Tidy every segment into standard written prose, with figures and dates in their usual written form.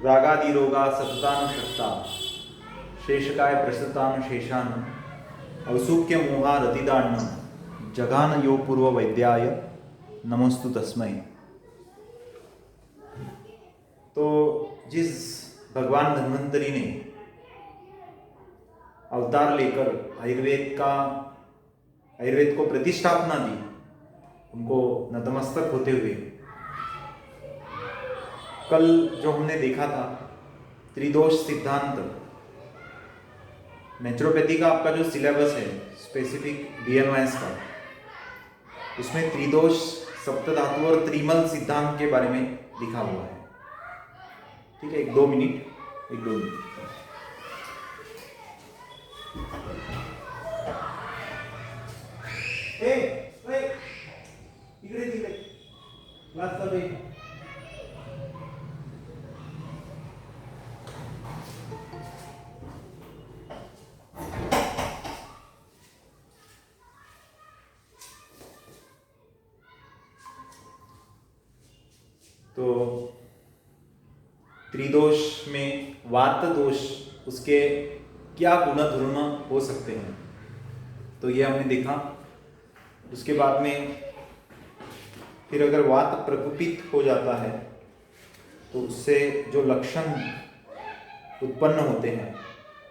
रागादिरोगा सततानुशक्ता शेषकाय प्रसतानुशेषान् औसुक्य मोहा रतिदान्न जघान यो पूर्व वैद्याय नमोस्तु तस्मै। तो जिस भगवान धन्वंतरी ने अवतार लेकर आयुर्वेद को प्रतिष्ठापना दी, उनको नतमस्तक होते हुए कल जो हमने देखा था त्रिदोष सिद्धांत, नेचुरोपैथी का आपका जो सिलेबस है स्पेसिफिक DNOS का, उसमें त्रिदोष सप्तधातु और त्रिमल सिद्धांत के बारे में लिखा हुआ है। ठीक है, एक दो मिनट तो त्रिदोष में वात दोष, उसके क्या गुणधर्म हो सकते हैं, तो ये हमने देखा। उसके बाद में फिर अगर वात प्रकोपित हो जाता है तो उससे जो लक्षण उत्पन्न होते हैं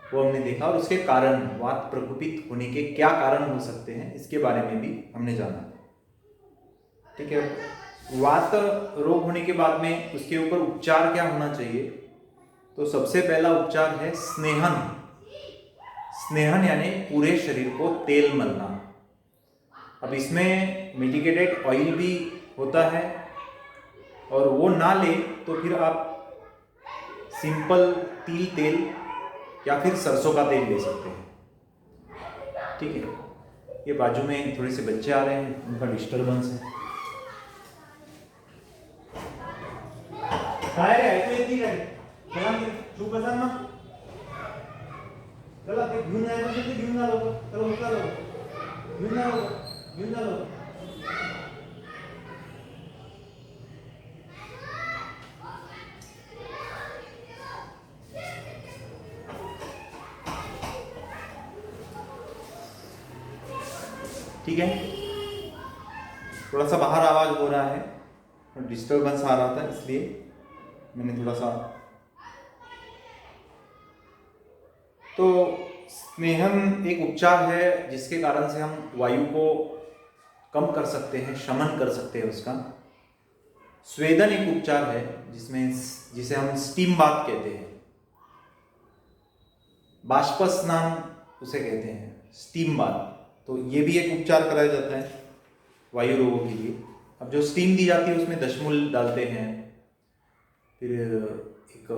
वो हमने देखा, और उसके कारण, वात प्रकोपित होने के क्या कारण हो सकते हैं, इसके बारे में भी हमने जाना। ठीक है, वात रोग होने के बाद में उसके ऊपर उपचार क्या होना चाहिए, तो सबसे पहला उपचार है स्नेहन। स्नेहन यानी पूरे शरीर को तेल मलना। अब इसमें मेडिकेटेड ऑयल भी होता है, और वो ना ले तो फिर आप सिंपल तिल तेल या फिर सरसों का तेल ले सकते हैं। ठीक है, ये बाजू में थोड़े से बच्चे आ रहे हैं, उनका डिस्टर्बेंस है। काय रे, ऐकू येते काय? चला चूप बसा ना, चला ते घेऊन जायचं ते घेऊन आलो, चला उचला लो, घेऊन आलो। ठीक है, थोड़ा सा बाहर आवाज हो रहा है, डिस्टर्बेंस आ रहा था, इसलिए मैंने थोड़ा सा। तो स्नेहन एक उपचार है जिसके कारण से हम वायु को कम कर सकते हैं, शमन कर सकते हैं उसका। स्वेदन एक उपचार है जिसे हम स्टीम बाथ कहते हैं, बाष्प स्नान उसे कहते हैं, स्टीम बाथ। तो ये भी एक उपचार कराया जाता है वायु रोगों के लिए। अब जो स्टीम दी जाती है उसमें दशमूल डालते हैं, फिर एक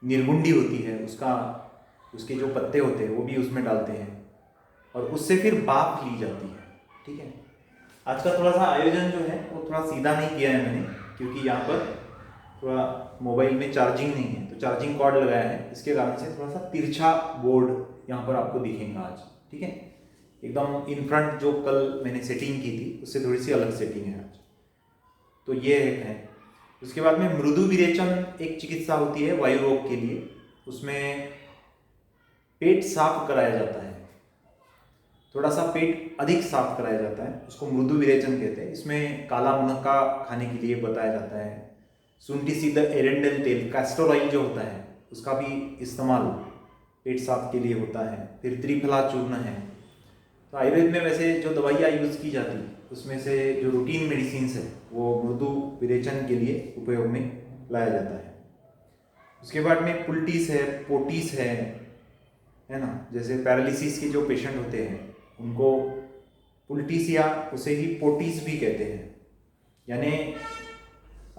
निर्गुंडी होती है, उसके जो पत्ते होते हैं वो भी उसमें डालते हैं, और उससे फिर भाप ली जाती है। ठीक है, आज का थोड़ा सा आयोजन जो है वो थोड़ा सीधा नहीं किया है मैंने, क्योंकि यहाँ पर थोड़ा मोबाइल में चार्जिंग नहीं है, तो चार्जिंग कॉर्ड लगाया है, इसके कारण से थोड़ा सा तिरछा बोर्ड यहाँ पर आपको दिखेगा आज। ठीक है, एकदम इन फ्रंट जो कल मैंने सेटिंग की थी उससे थोड़ी सी अलग सेटिंग है आज। तो ये एक है। उसके बाद में मृदु विरेचन एक चिकित्सा होती है वायु रोग के लिए। उसमें पेट साफ कराया जाता है, थोड़ा सा पेट अधिक साफ कराया जाता है, उसको मृदु विरेचन कहते हैं। इसमें काला मुनक्का खाने के लिए बताया जाता है। शुंठी सिद्ध एरेंडल तेल, कैस्टर ऑयल जो होता है, उसका भी इस्तेमाल पेट साफ के लिए होता है। फिर त्रिफला चूर्ण है। तो आयुर्वेद में वैसे जो दवाइयाँ यूज़ की जाती है उसमें से जो रूटीन मेडिसिन है वो मृदु विरेचन के लिए उपयोग में लाया जाता है। उसके बाद में पुल्टिस है, पोटिस है ना, जैसे पैरालिसिस के जो पेशेंट होते हैं उनको पुल्टिस या उसे ही पोटिस भी कहते हैं, यानी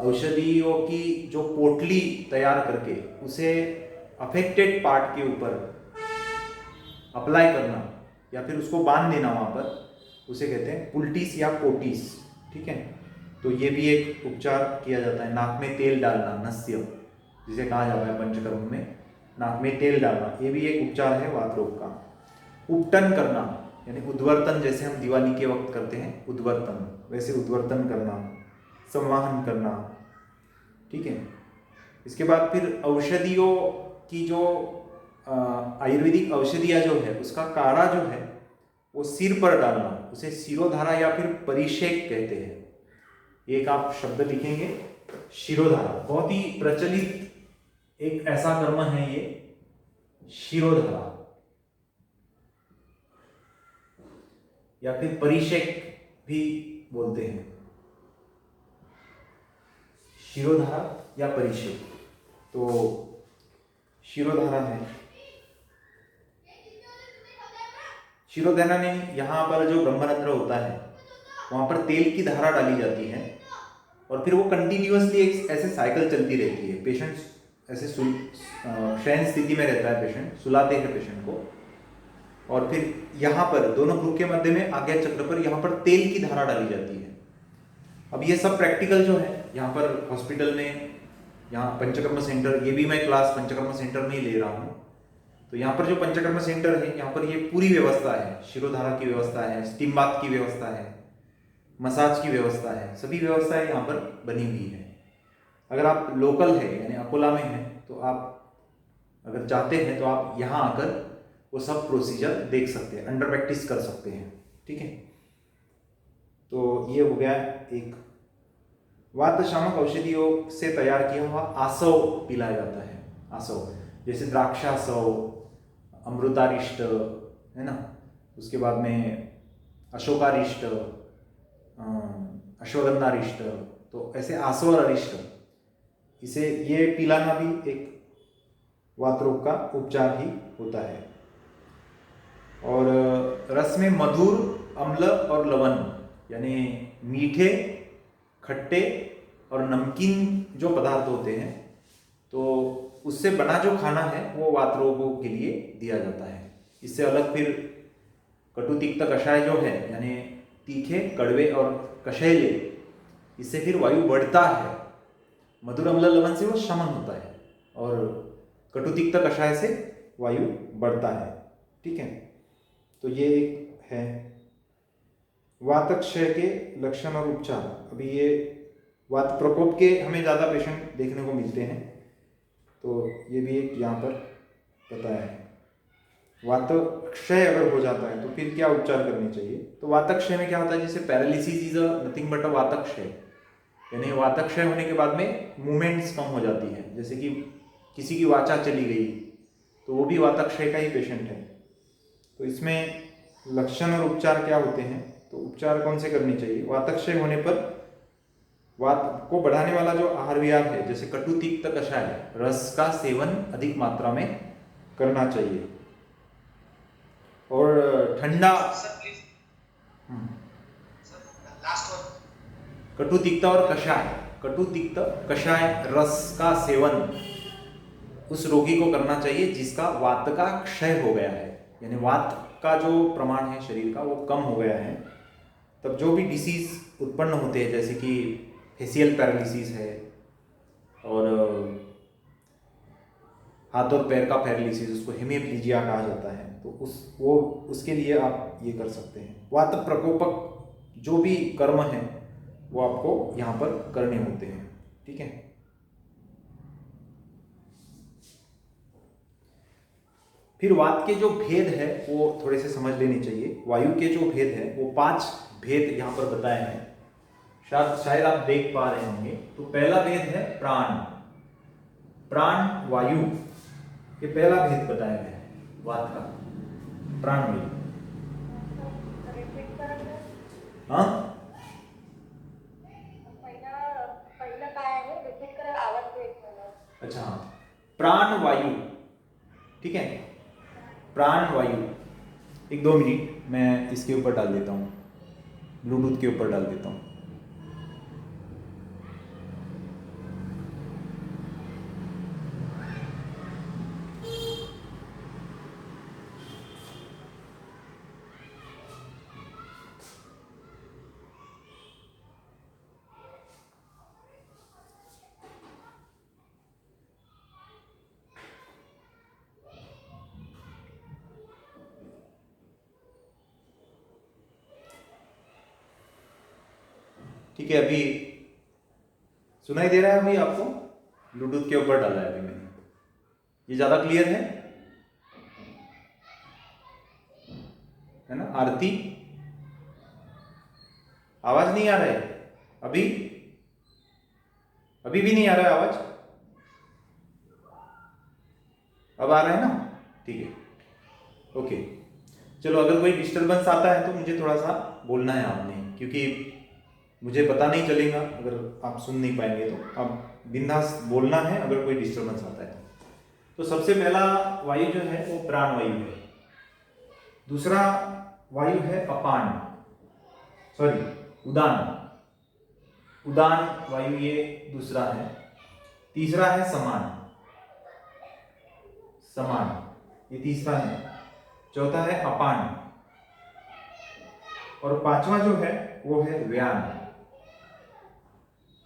औषधियों की जो पोटली तैयार करके उसे अफेक्टेड पार्ट के ऊपर अप्लाई करना या फिर उसको बांध देना वहाँ पर, उसे कहते हैं पुल्टिस या पोटिस। ठीक है, तो ये भी एक उपचार किया जाता है। नाक में तेल डालना, नस्य जिसे कहा जाता है पंचकर्म में, नाक में तेल डालना, ये भी एक उपचार है वात रोग का। उपटन करना यानी उद्वर्तन, जैसे हम दिवाली के वक्त करते हैं उद्वर्तन, वैसे उद्वर्तन करना, संवाहन करना। ठीक है, इसके बाद फिर औषधियों की जो आयुर्वेदिक औषधियाँ जो है उसका काढ़ा जो है वो सिर पर डालना, उसे शिरोधारा या फिर परिषेक कहते हैं। एक आप शब्द लिखेंगे, शिरोधारा, बहुत ही प्रचलित एक ऐसा कर्म है ये, शिरोधारा या फिर परिषेक भी बोलते हैं, शिरोधारा या परिषेक। तो शिरोधारा है, शिरोधारा में यहाँ पर जो ब्रह्मरंध्र होता है वहाँ पर तेल की धारा डाली जाती है और फिर वो कंटिन्यूअसली एक ऐसे साइकिल चलती रहती है। पेशेंट ऐसे शयन स्थिति में रहता है, पेशेंट सुलाते हैं पेशेंट को, और फिर यहाँ पर दोनों भ्रू के मध्य में आज्ञा चक्र पर यहाँ पर तेल की धारा डाली जाती है। अब ये सब प्रैक्टिकल जो है यहाँ पर हॉस्पिटल में, यहाँ पंचकर्म सेंटर, ये भी मैं क्लास पंचकर्म सेंटर में ही ले रहा हूँ। तो यहाँ पर जो पंचकर्म सेंटर है यहाँ पर ये पूरी व्यवस्था है, शिरोधारा की व्यवस्था है, स्टीम बाथ की व्यवस्था है, मसाज की व्यवस्था है, सभी व्यवस्थाएं यहाँ पर बनी हुई है। अगर आप लोकल है यानी अकोला में है तो आप अगर चाहते हैं तो आप यहाँ आकर वो सब प्रोसीजर देख सकते हैं, अंडर प्रैक्टिस कर सकते हैं, ठीक है। तो ये हो गया एक। वात शामक औषधियों से तैयार किया हुआ आसव पिलाया जाता है, आसव जैसे द्राक्षासव, अमृतारिष्ट है ना, उसके बाद में अशोकारिष्ट, अश्वगंधारिष्ट, तो ऐसे आसव और अरिष्ट, इसे ये पिलाना भी एक वात रोग का उपचार ही होता है। और रस में मधुर, अम्ल और लवण यानी मीठे, खट्टे और नमकीन जो पदार्थ होते हैं, तो उससे बना जो खाना है वो वात रोगों के लिए दिया जाता है। इससे अलग फिर कटु तिक्त कषाय जो है यानी तीखे, कड़वे और कषैले, इससे फिर वायु बढ़ता है। मधुर, अम्ल, लवण से वो शमन होता है और कटु तिक्त कषाय से वायु बढ़ता है, ठीक है। तो ये एक है वातक्षय के लक्षण और उपचार। अभी ये वात प्रकोप के हमें ज़्यादा पेशेंट देखने को मिलते हैं, तो ये भी एक यहाँ पर बताया है। वातक्षय अगर हो जाता है तो फिर क्या उपचार करने चाहिए। तो वातक्षय में क्या होता है, जैसे पैरालिसिस इज नथिंग बट अ वातक्षय, यानी वातक्षय होने के बाद में मूवमेंट्स कम हो जाती है, जैसे कि किसी की वाचा चली गई तो वो भी वातक्षय का ही पेशेंट है। तो इसमें लक्षण और उपचार क्या होते हैं, तो उपचार कौन से करनी चाहिए। वातक्षय होने पर वात को बढ़ाने वाला जो आहार विहार है, जैसे कटु तिक्त कषाय, रस का सेवन अधिक मात्रा में करना चाहिए। और ठंडा, कटु तिक्त और कषाय, कटु तिक्त कषाय रस का सेवन उस रोगी को करना चाहिए जिसका वात का क्षय हो गया है, यानी वात का जो प्रमाण है शरीर का वो कम हो गया है। तब जो भी डिसीज उत्पन्न होते हैं, जैसे कि फेसियल पैरालिसिस है और हाथ और पैर का पैरालिसिस, उसको हेमिप्लीजिया कहा जाता है, तो उसके लिए आप ये कर सकते हैं। वात प्रकोपक जो भी कर्म है वो आपको यहाँ पर करने होते हैं, ठीक है। फिर वात के जो भेद है वो थोड़े से समझ लेने चाहिए। वायु के जो भेद है वो 5 भेद यहाँ पर बताए हैं, शायद आप देख पा रहे होंगे। तो पहला भेद है प्राण, प्राण वायु, ये पहला भेद बताया गया है वात का, प्राण वायु। हाँ, अच्छा, प्राण वायु, ठीक है, प्राण वायु। 1-2 मिनट मैं इसके ऊपर डाल देता हूँ, ब्लूटूथ के ऊपर डाल देता हूँ। ठीक है, अभी सुनाई दे रहा है अभी आपको? ब्लूटूथ के ऊपर डाला है अभी मैंने। ये ज्यादा क्लियर है ना? आरती, आवाज नहीं आ रहा है अभी? अभी भी नहीं आ रहा है आवाज? अब आ रहा है ना? ठीक है, ओके। चलो, अगर कोई डिस्टरबेंस आता है तो मुझे थोड़ा सा बोलना है आपने, क्योंकि मुझे पता नहीं चलेगा अगर आप सुन नहीं पाएंगे। तो आप बिंदास बोलना है अगर कोई डिस्टरबेंस आता है। तो सबसे पहला वायु जो है वो प्राण वायु है। दूसरा वायु है अपान, सॉरी उदान, उदान वायु, ये दूसरा है। तीसरा है समान, समान ये तीसरा है। चौथा है अपान, और पांचवा जो है वो है व्यान।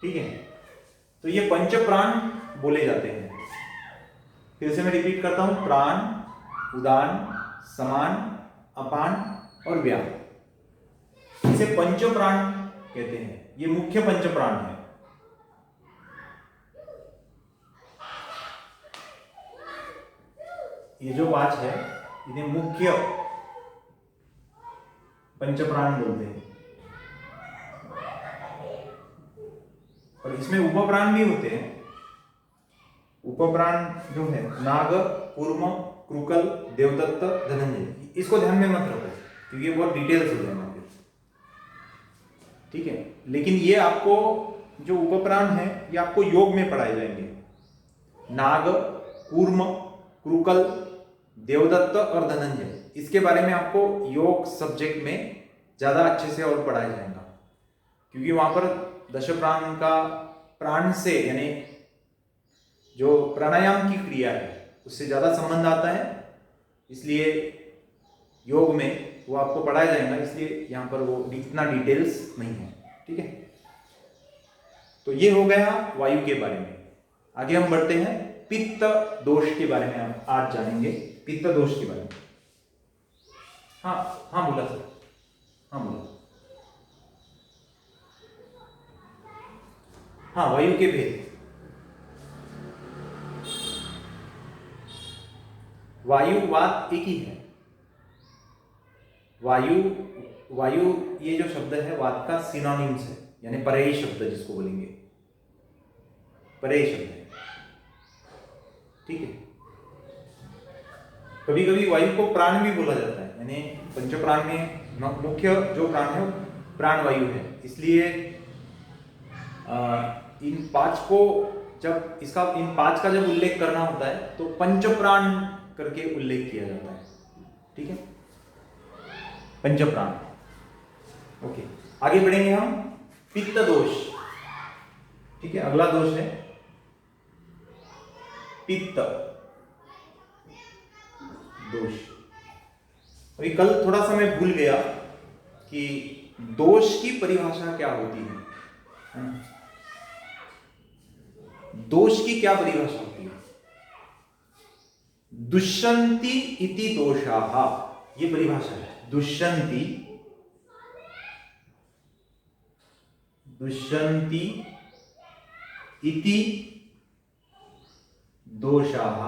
ठीक है, तो ये पंच प्राण बोले जाते हैं। फिर से मैं रिपीट करता हूं, प्राण, उदान, समान, अपान और व्यान, इसे पंच प्राण कहते हैं। ये मुख्य पंच प्राण है। ये जो पांच है इन्हें मुख्य पंच प्राण बोलते हैं। और इसमें उपप्राण भी होते हैं। उपप्राण जो है नाग, कूर्म, क्रुकल, देवदत्त, धनंजय, इसको ध्यान में मत रखो क्योंकि ये बहुत डिटेल्स हो जाएगा फिर। ठीक है, लेकिन ये आपको जो उपप्राण है ये आपको योग में पढ़ाए जाएंगे। नाग, कूर्म, क्रुकल, देवदत्त और धनंजय, इसके बारे में आपको योग सब्जेक्ट में ज्यादा अच्छे से और पढ़ाया जाएगा, क्योंकि वहां पर दश प्राण का प्राण से यानी जो प्राणायाम की क्रिया है उससे ज्यादा संबंध आता है, इसलिए योग में वो आपको पढ़ाया जाएगा, इसलिए यहां पर वो इतना डिटेल्स नहीं है। ठीक है, तो ये हो गया वायु के बारे में। आगे हम बढ़ते हैं, पित्त दोष के बारे में हम आज जानेंगे। पित्त दोष के बारे में। हाँ हाँ बोला सर, हाँ बोला। हाँ, वायु के भेद। वायु वात एक ही है। वायु वायु ये जो शब्द है वात का सिनोनिम्स है, यानी परेय शब्द जिसको बोलेंगे, परेय शब्द है। ठीक है, कभी कभी वायु को प्राण भी बोला जाता है, यानी पंच प्राण में मुख्य जो प्राण है प्राण वायु है। इसलिए इन पांच को जब इन पांच का जब उल्लेख करना होता है तो पंच प्राण करके उल्लेख किया जाता है। ठीक है, पंच प्राण। ओके, आगे बढ़ेंगे हम। पित्त दोष। ठीक है, अगला दोष है पित्त दोष। अभी कल थोड़ा सा मैं भूल गया कि दोष की परिभाषा क्या होती है। दोष की क्या परिभाषा होती है? दुष्यंति इति दोषाः, ये परिभाषा है। दुष्यंति इति दोषाः,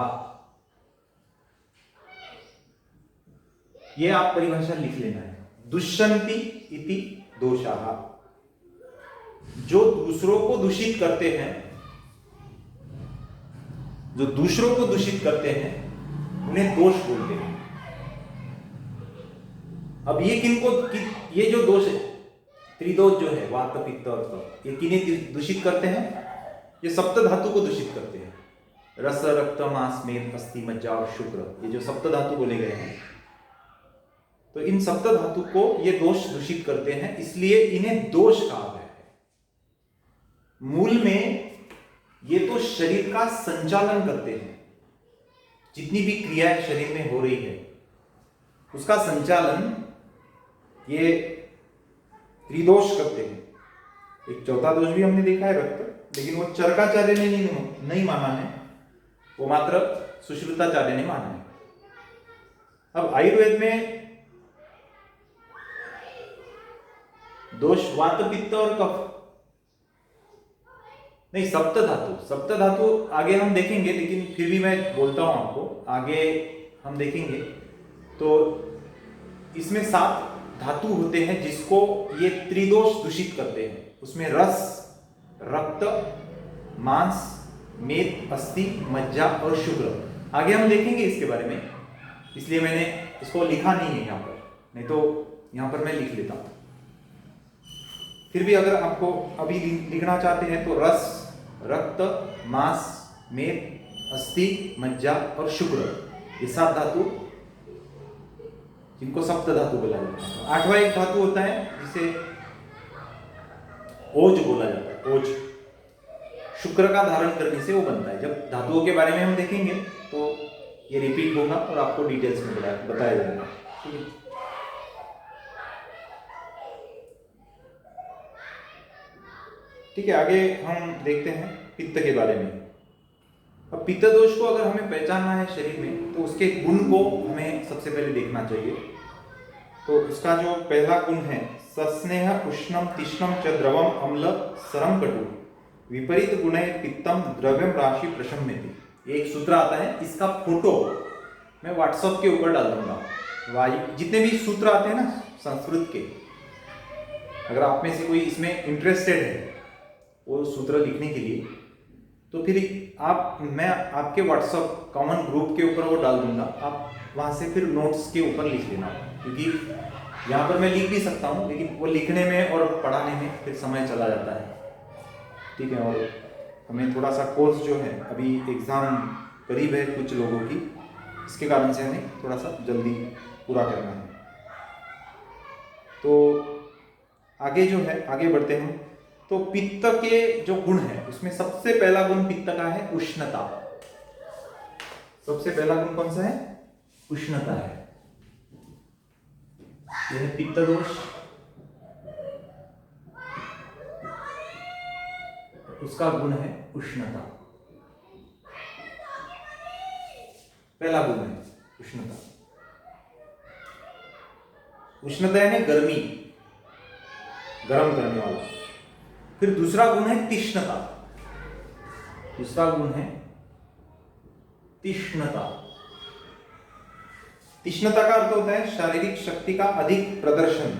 ये आप परिभाषा लिख लेना है। दुष्यंति इति दोषाः, जो दूसरों को दूषित करते हैं, जो दूसरों को दूषित करते हैं उन्हें दोष बोलते हैं। अब ये ये जो दोष है, त्रिदोष जो है वात, पित्त और कफ, ये किन्हें दूषित करते हैं? ये सप्त धातु को दूषित करते हैं। रस, रक्त, मांस, मेद, अस्थि, मज्जा और शुक्र, ये जो सप्त धातु बोले गए हैं, तो इन सप्त धातु को ये दोष दूषित करते हैं, इसलिए इन्हें दोष कहा गया है। मूल में ये तो शरीर का संचालन करते हैं, जितनी भी क्रियाएं शरीर में हो रही है उसका संचालन ये त्रिदोष करते हैं। एक चौथा दोष भी हमने देखा है रक्त, लेकिन वो चरकाचार्य ने नहीं माना है, वो मात्र सुश्रुताचार्य ने माना है। अब आयुर्वेद में दोष वात, पित्त और कफ, नहीं, सप्त धातु, सप्त धातु आगे हम देखेंगे, लेकिन फिर भी मैं बोलता हूं आपको, आगे हम देखेंगे। तो इसमें 7 धातु होते हैं जिसको ये त्रिदोष दूषित करते हैं। उसमें रस, रक्त, मांस, मेद, अस्थि, मज्जा और शुक्र। आगे हम देखेंगे इसके बारे में, इसलिए मैंने इसको लिखा नहीं है यहाँ पर, नहीं तो यहाँ पर मैं लिख लेता हूँ। फिर भी अगर आपको अभी लिखना चाहते हैं तो रस, रक्त, मांस, मेद, अस्थि, मज्जा और शुक्र, ये 7 धातु जिनको सप्त धातु बोला जाता है। 8वां एक धातु होता है जिसे ओज बोला जाता है। ओज शुक्र का धारण करने से वो बनता है। जब धातुओं के बारे में हम देखेंगे तो ये रिपीट होगा और आपको डिटेल्स में बताया जाएगा। ठीक है, ठीक है, आगे हम देखते हैं पित्त के बारे में। अब पित्त दोष को अगर हमें पहचानना है शरीर में, तो उसके गुण को हमें सबसे पहले देखना चाहिए। तो उसका जो पहला गुण है, सस्नेह उष्णम तीक्ष्णम च द्रवम अम्ल सरम कटु विपरीत गुणे पित्तम द्रव्यम राशि प्रशम्यति। ये एक सूत्र आता है, इसका फोटो मैं व्हाट्सएप के ऊपर डाल दूंगा। वायु जितने भी सूत्र आते हैं ना संस्कृत के, अगर आप में से कोई इसमें इंटरेस्टेड है वो सूत्र लिखने के लिए, तो फिर मैं आपके व्हाट्सएप कॉमन ग्रुप के ऊपर वो डाल दूंगा। आप वहाँ से फिर नोट्स के ऊपर लिख लेना, क्योंकि यहाँ पर मैं लिख भी सकता हूँ, लेकिन वो लिखने में और पढ़ाने में फिर समय चला जाता है। ठीक है, और हमें थोड़ा सा कोर्स जो है, अभी एग्ज़ाम करीब है कुछ लोगों की, इसके कारण से हमें थोड़ा सा जल्दी पूरा करना है। तो आगे जो है, आगे बढ़ते हैं। तो पित्त के जो गुण है उसमें सबसे पहला गुण पित्त का है उष्णता। सबसे पहला गुण कौन सा है? उष्णता है। यह है पित्त दोष। उसका गुण है उष्णता। पहला गुण है उष्णता। उष्णता यानी गर्मी, गर्म करने वाला। फिर दूसरा गुण है तीक्ष्णता। दूसरा गुण है तीक्ष्णता। तीक्ष्णता का अर्थ होता है शारीरिक शक्ति का अधिक प्रदर्शन।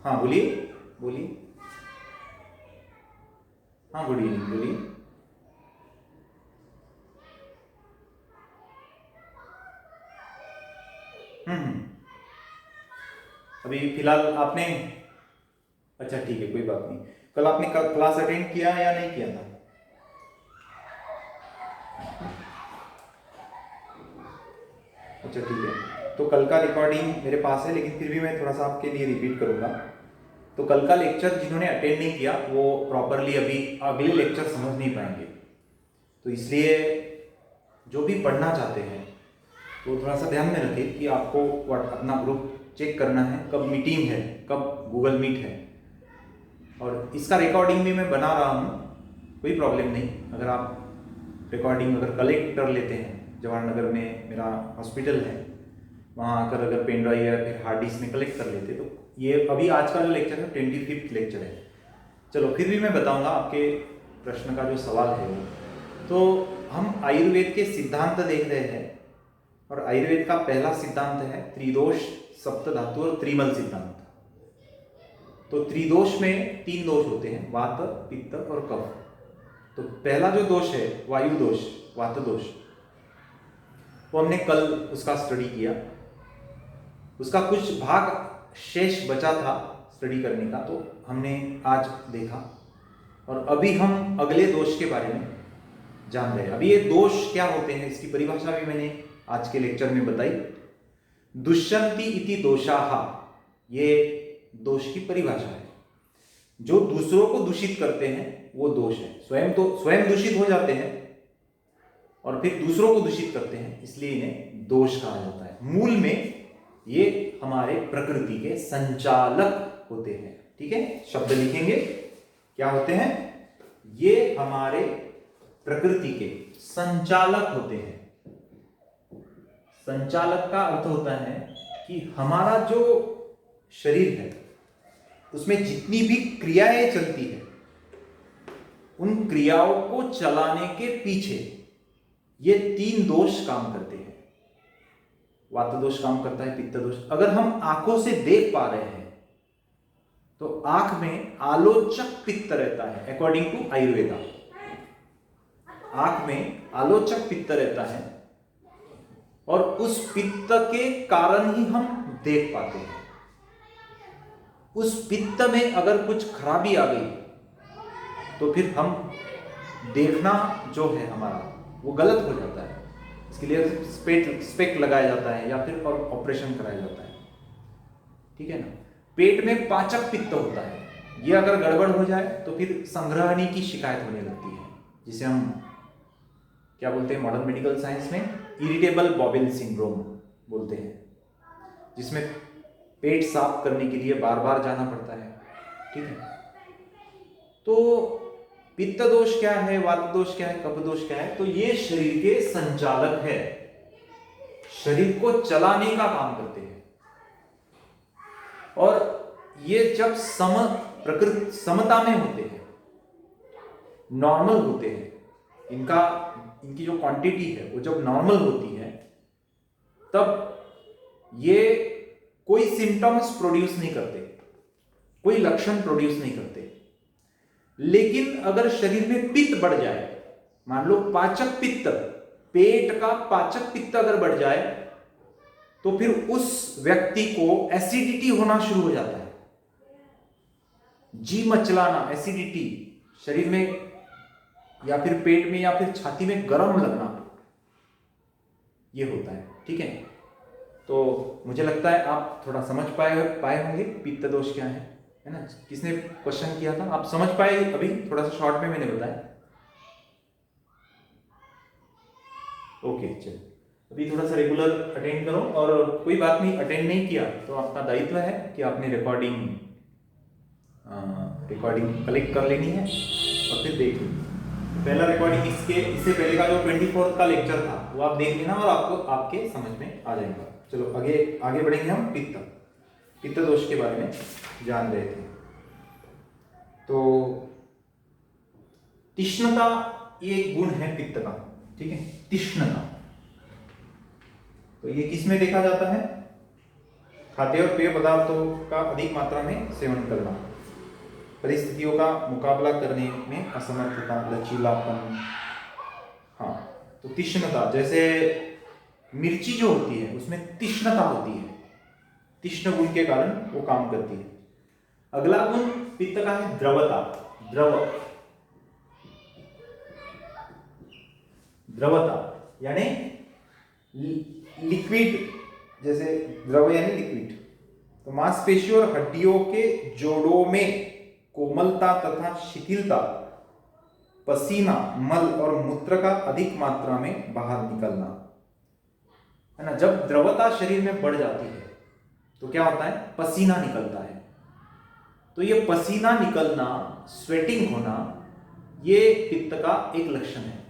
हाँ बोलिए बोलिए। हाँ गुड इवनिंग, बोलिए। अभी फिलहाल आपने, अच्छा ठीक है, कोई बात नहीं। कल आपने क्लास अटेंड किया या नहीं किया था? अच्छा ठीक है, तो कल का रिकॉर्डिंग मेरे पास है, लेकिन फिर भी मैं थोड़ा सा आपके लिए रिपीट करूंगा। तो कल का लेक्चर जिन्होंने अटेंड नहीं किया वो प्रॉपरली अभी अगले लेक्चर समझ नहीं पाएंगे। तो इसलिए जो भी पढ़ना चाहते हैं तो थोड़ा सा ध्यान में रखें कि आपको अपना ग्रुप चेक करना है, कब मीटिंग है, कब गूगल मीट है। और इसका रिकॉर्डिंग भी मैं बना रहा हूँ, कोई प्रॉब्लम नहीं। अगर आप रिकॉर्डिंग अगर कलेक्ट कर लेते हैं, जवाहर नगर में मेरा हॉस्पिटल है, वहाँ आकर अगर पेन ड्राइव या फिर हार्ड डिस्क में कलेक्ट कर लेते, तो ये अभी आज का जो लेक्चर है 25th लेक्चर है। चलो फिर भी मैं बताऊँगा आपके प्रश्न का जो सवाल है वो। तो हम आयुर्वेद के सिद्धांत देख रहे हैं, और आयुर्वेद का पहला सिद्धांत है त्रिदोष, सप्त धातु और त्रिमल सिद्धांत। तो त्रिदोष में 3 दोष होते हैं, वात, पित्त और कफ। तो पहला जो दोष है वायु दोष, वात दोष, वो हमने कल उसका स्टडी किया। उसका कुछ भाग शेष बचा था स्टडी करने का, तो हमने आज देखा। और अभी हम अगले दोष के बारे में जान रहे हैं। अभी ये दोष क्या होते हैं इसकी परिभाषा भी मैंने आज के लेक्चर में बताई। दुष्यंति इति दोषाः, ये दोष की परिभाषा है। जो दूसरों को दूषित करते हैं वो दोष है। स्वयं दूषित हो जाते हैं और फिर दूसरों को दूषित करते हैं, इसलिए इन्हें दोष कहा जाता है। मूल में ये हमारे प्रकृति के संचालक होते हैं। ठीक है, शब्द लिखेंगे, क्या होते हैं? ये हमारे प्रकृति के संचालक होते हैं। संचालक का अर्थ होता है कि हमारा जो शरीर है उसमें जितनी भी क्रियाएं चलती है, उन क्रियाओं को चलाने के पीछे ये 3 दोष काम करते हैं। वात दोष काम करता है, पित्त दोष। अगर हम आंखों से देख पा रहे हैं तो आंख में आलोचक पित्त रहता है, अकॉर्डिंग टू आयुर्वेदा। आंख में आलोचक पित्त रहता है और उस पित्त के कारण ही हम देख पाते हैं। उस पित्त में अगर कुछ खराबी आ गई तो फिर हम देखना जो है हमारा वो गलत हो जाता है। इसके लिए स्पेक्ट लगाया जाता है या फिर और ऑपरेशन कराया जाता है, ठीक है ना। पेट में पाचक पित्त होता है, ये अगर गड़बड़ हो जाए तो फिर संग्रहणी की शिकायत होने लगती है, जिसे हम क्या बोलते हैं मॉडर्न मेडिकल साइंस में, इरिटेबल बॉवेल सिंड्रोम बोलते हैं, जिसमें पेट साफ करने के लिए बार बार जाना पड़ता है, ठीक है। तो पित्त दोष क्या है, वात दोष क्या है, कफ दोष क्या है? तो ये शरीर के संचालक है, शरीर को चलाने का काम करते हैं। और ये जब प्रकृति समता में होते हैं, नॉर्मल होते हैं, इनकी जो क्वांटिटी है वो जब नॉर्मल होती है, तब ये कोई सिम्टम्स प्रोड्यूस नहीं करते, कोई लक्षण प्रोड्यूस नहीं करते। लेकिन अगर शरीर में पित्त बढ़ जाए, मान लो पाचक पित्त, पेट का पाचक पित्त अगर बढ़ जाए, तो फिर उस व्यक्ति को एसिडिटी होना शुरू हो जाता है। जी मचलाना, एसिडिटी, शरीर में या फिर पेट में या फिर छाती में गर्म लगना, ये होता है, ठीक है। तो मुझे लगता है आप थोड़ा समझ पाए होंगे पित्त दोष क्या है ना। किसने क्वेश्चन किया था, आप समझ पाए? अभी थोड़ा सा शॉर्ट में मैंने बताया। ओके, चलो अभी थोड़ा सा रेगुलर अटेंड करो, और कोई बात नहीं, अटेंड नहीं किया तो आपका दायित्व है कि आपने रिकॉर्डिंग कलेक्ट कर लेनी है और फिर देख लो। पहला रिकॉर्डिंग इससे पहले का जो 24 का लेक्चर था वो आप देख लेना और आपको आपके समझ में आ जाएगा। चलो आगे बढ़ेंगे हम पित्त दोष के बारे में जान रहे थे। तो तीक्ष्णता ये एक गुण है पित्त का, ठीक है, तीक्ष्णता। तो ये किस में देखा जाता है? खाद्य और पेय पदार्थों का अधिक मात्रा में सेवन करना, परिस्थितियों का मुकाबला करने में असमर्थता, लचीलापन। हाँ, तो तीक्ष्णता, जैसे मिर्ची जो होती है उसमें तीक्ष्णता होती है, तीक्ष्ण गुण के कारण वो काम करती है। अगला गुण पित्त का है द्रवता। द्रवता यानी लिक्विड, जैसे द्रव यानी लिक्विड। तो मांसपेशियों और हड्डियों के जोड़ों में कोमलता तथा शिथिलता, पसीना, मल और मूत्र का अधिक मात्रा में बाहर निकलना, है ना। जब द्रवता शरीर में बढ़ जाती है तो क्या होता है? पसीना निकलता है। तो ये पसीना निकलना, स्वेटिंग होना, ये पित्त का एक लक्षण है।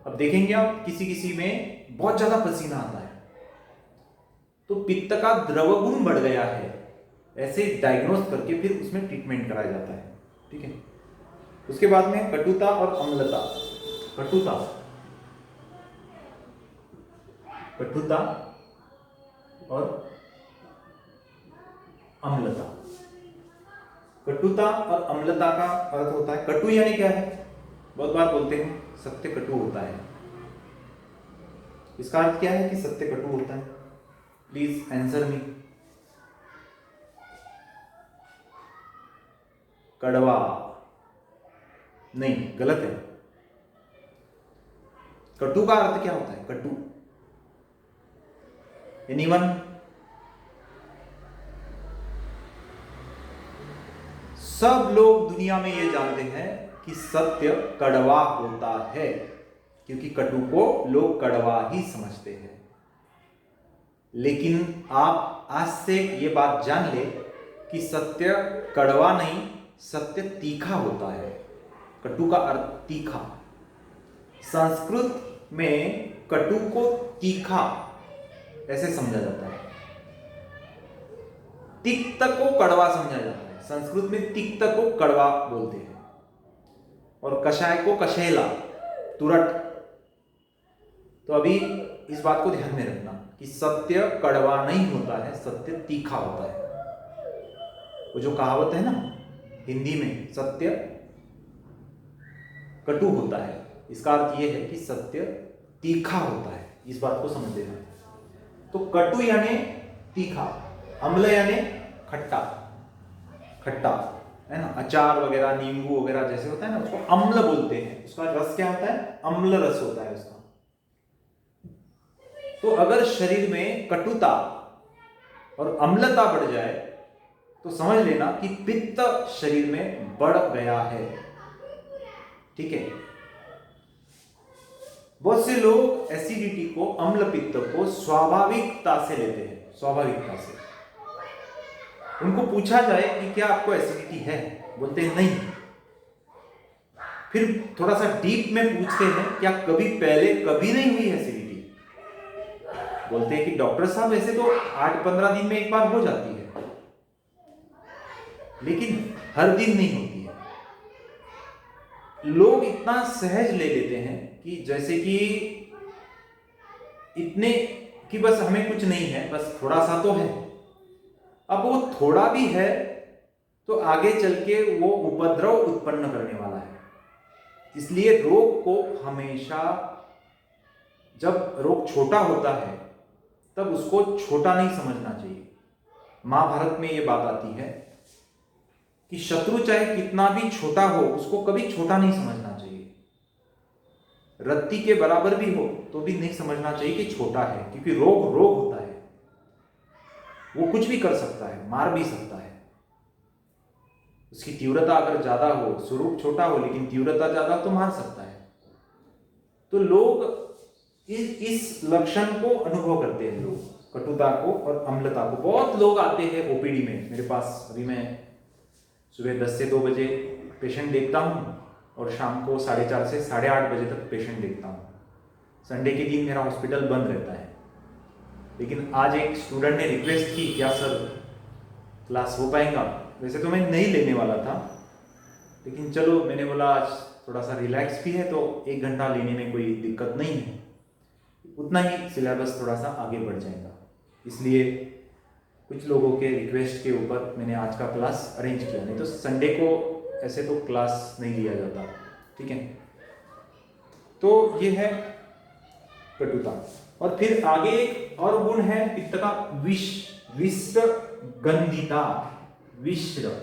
अब देखेंगे आप किसी में बहुत ज्यादा पसीना आता है तो पित्त का द्रव गुण बढ़ गया है, ऐसे डायग्नोस करके फिर उसमें ट्रीटमेंट कराया जाता है, ठीक है। उसके बाद में कटुता और अम्लता। कटुता और अम्लता। कटुता और अम्लता का अर्थ होता है, कटु यानी क्या है? बहुत बार बोलते हैं सत्य कटु होता है। इसका अर्थ क्या है कि सत्य कटु होता है? Please answer me. कड़वा नहीं, गलत है। कटु का अर्थ क्या होता है? कटु, एनीवन? सब लोग दुनिया में ये जानते हैं कि सत्य कड़वा होता है, क्योंकि कटु को लोग कड़वा ही समझते हैं। लेकिन आप आज से ये बात जान ले कि सत्य कड़वा नहीं, सत्य तीखा होता है। कटु का अर्थ तीखा। संस्कृत में कटु को तीखा ऐसे समझा जाता है, तिक्त को कड़वा समझा जाता है। संस्कृत में तिक्त को कड़वा बोलते हैं और कषाय को कशेला, तुरट। तो अभी इस बात को ध्यान में रखना कि सत्य कड़वा नहीं होता है, सत्य तीखा होता है। वो जो कहावत है ना हिंदी में, सत्य कटु होता है, इसका अर्थ ये है कि सत्य तीखा होता है। इस बात को समझ लेना। तो कटु यानी तीखा, अम्ल यानी खट्टा, खट्टा है ना। अचार वगैरह, नींबू वगैरह जैसे होता है ना, उसको अम्ल बोलते हैं। उसका रस क्या होता है? अम्ल रस होता है उसका। तो अगर शरीर में कटुता और अम्लता बढ़ जाए तो समझ लेना कि पित्त शरीर में बढ़ गया है। ठीक है। बहुत से लोग एसिडिटी को, अम्ल पित्त को स्वाभाविकता से लेते हैं, स्वाभाविकता से। उनको पूछा जाए कि क्या आपको एसिडिटी है, बोलते हैं नहीं। फिर थोड़ा सा डीप में पूछते हैं क्या कभी पहले कभी नहीं हुई एसिडिटी, बोलते हैं कि डॉक्टर साहब ऐसे तो 8-15 दिन में एक बार हो जाती है, लेकिन हर दिन नहीं होती है। लोग इतना सहज ले लेते हैं कि जैसे कि इतने कि बस हमें कुछ नहीं है, बस थोड़ा सा तो है। अब वो थोड़ा भी है तो आगे चल के वो उपद्रव उत्पन्न करने वाला है। इसलिए रोग को हमेशा, जब रोग छोटा होता है तब उसको छोटा नहीं समझना चाहिए। महाभारत में ये बात आती है कि शत्रु चाहे कितना भी छोटा हो उसको कभी छोटा नहीं समझना चाहिए। रत्ती के बराबर भी हो तो भी नहीं समझना चाहिए कि छोटा है, क्योंकि रोग रोग होता है, वो कुछ भी कर सकता है, मार भी सकता है। उसकी तीव्रता अगर ज्यादा हो, स्वरूप छोटा हो लेकिन तीव्रता ज्यादा, तो मार सकता है। तो लोग इस लक्षण को अनुभव करते हैं, लोग कटुता को और अम्लता को। बहुत लोग आते हैं ओपीडी में मेरे पास। अभी मैं सुबह 10 से 2 बजे पेशेंट देखता हूँ और शाम को 4:30 से 8:30 बजे तक पेशेंट देखता हूँ। संडे के दिन मेरा हॉस्पिटल बंद रहता है। लेकिन आज एक स्टूडेंट ने रिक्वेस्ट की, क्या सर क्लास हो पाएगा? वैसे तो मैं नहीं लेने वाला था, लेकिन चलो मैंने बोला आज थोड़ा सा रिलैक्स भी है तो 1 घंटा लेने में कोई दिक्कत नहीं है, उतना ही सिलेबस थोड़ा सा आगे बढ़ जाएगा। इसलिए कुछ लोगों के रिक्वेस्ट के ऊपर मैंने आज का क्लास अरेंज किया। नहीं तो संडे को ऐसे तो क्लास नहीं लिया जाता। ठीक है। तो ये है कटुता। और फिर आगे एक और गुण है पित्त का, विश्रगंधिता। विश्रगंधिता,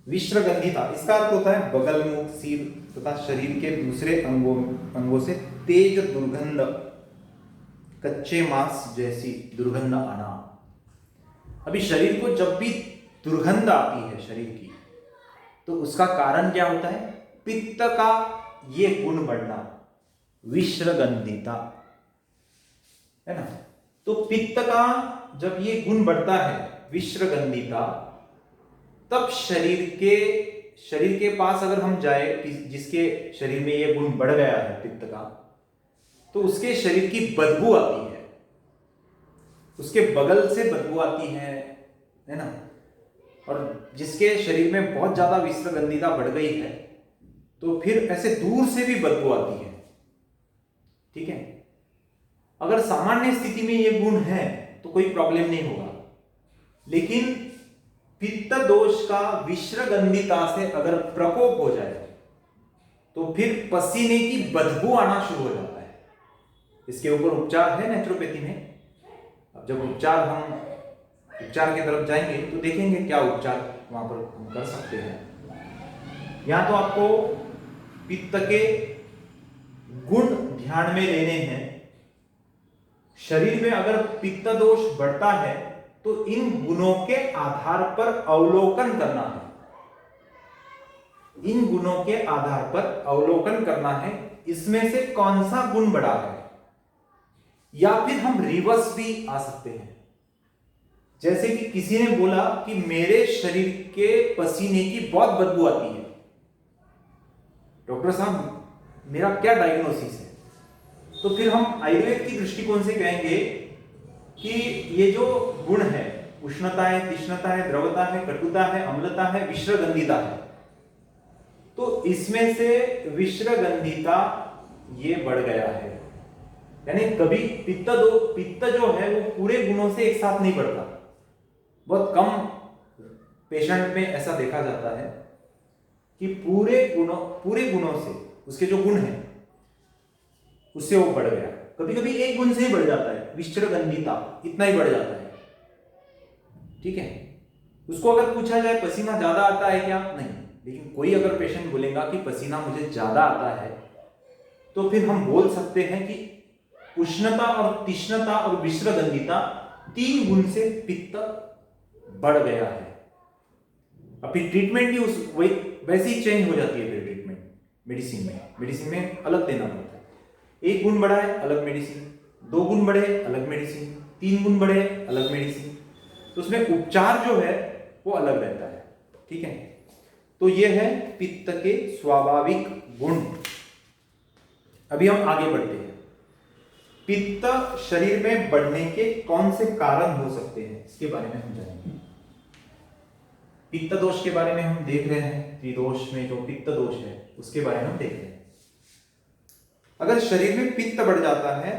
विश्रगंधिता इसका अर्थ होता है बगल मुख, सिर तथा शरीर के दूसरे अंगों से तेज दुर्गंध, कच्चे मांस जैसी दुर्गंध आना। अभी शरीर को जब भी दुर्गंध आती है शरीर की, तो उसका कारण क्या होता है? पित्त का ये गुण बढ़ना, विश्रगंधिता, है ना। तो पित्त का जब ये गुण बढ़ता है, विश्रगंधिता, तब शरीर के पास अगर हम जाए, जिसके शरीर में ये गुण बढ़ गया है पित्त का, तो उसके शरीर की बदबू आती है, उसके बगल से बदबू आती है ना। और जिसके शरीर में बहुत ज्यादा विश्रगंधिता बढ़ गई है तो फिर ऐसे दूर से भी बदबू आती है। ठीक है। अगर सामान्य स्थिति में ये गुण है तो कोई प्रॉब्लम नहीं होगा, लेकिन पित्त दोष का विश्रगंधिता से अगर प्रकोप हो जाए तो फिर पसीने की बदबू आना शुरू हो जाता है। इसके ऊपर उपचार है नेचुरोपैथी में। अब जब उपचार की तरफ जाएंगे तो देखेंगे क्या उपचार वहां पर हम कर सकते हैं। यहां तो आपको पित्त के गुण ध्यान में लेने हैं। शरीर में अगर पित्त दोष बढ़ता है तो इन गुणों के आधार पर अवलोकन करना है। इन गुणों के आधार पर अवलोकन करना है, इसमें से कौन सा गुण बढ़ा है। या फिर हम रिवर्स भी आ सकते हैं। जैसे कि किसी ने बोला कि मेरे शरीर के पसीने की बहुत बदबू आती है, डॉक्टर साहब मेरा क्या डायग्नोसिस है? तो फिर हम आयुर्वेद की दृष्टिकोण से कहेंगे कि ये जो गुण है, उष्णता है, तीक्ष्णता है, द्रवता है, कटुता है, अम्लता है, विश्रगंधिता है, तो इसमें से विश्रगंधिता ये बढ़ गया है। यानी कभी पित्त जो है वो पूरे गुणों से एक साथ नहीं बढ़ता। बहुत कम पेशेंट में ऐसा देखा जाता है कि पूरे गुणों से उसके जो गुण है उससे वो बढ़ गया। कभी कभी एक गुण से ही बढ़ जाता है, विश्रगंधिता इतना ही बढ़ जाता है, ठीक है। उसको अगर पूछा जाए पसीना ज्यादा आता है क्या, नहीं, लेकिन कोई अगर पेशेंट बोलेगा कि पसीना मुझे ज्यादा आता है, तो फिर हम बोल सकते हैं कि उष्णता और तीक्ष्णता और विश्रगंधिता 3 गुण से पित्त बढ़ गया है। अब फिर ट्रीटमेंट भी उस वैसे ही चेंज हो जाती है। फिर ट्रीटमेंट मेडिसिन में अलग देना पड़ता है। 1 गुण बढ़ा है, अलग मेडिसिन, 2 गुण बढ़े, अलग मेडिसिन, 3 गुण बढ़े, अलग मेडिसिन। तो उसमें उपचार जो है वो अलग रहता है, ठीक है। तो ये है पित्त के स्वाभाविक गुण। अभी हम आगे बढ़ते हैं। पित्त शरीर में बढ़ने के कौन से कारण हो सकते हैं, इसके बारे में हम जानेंगे। पित्त दोष के बारे में हम देख रहे हैं। त्रिदोष में जो पित्त दोष है उसके बारे में हम देख रहे हैं। अगर शरीर में पित्त बढ़ जाता है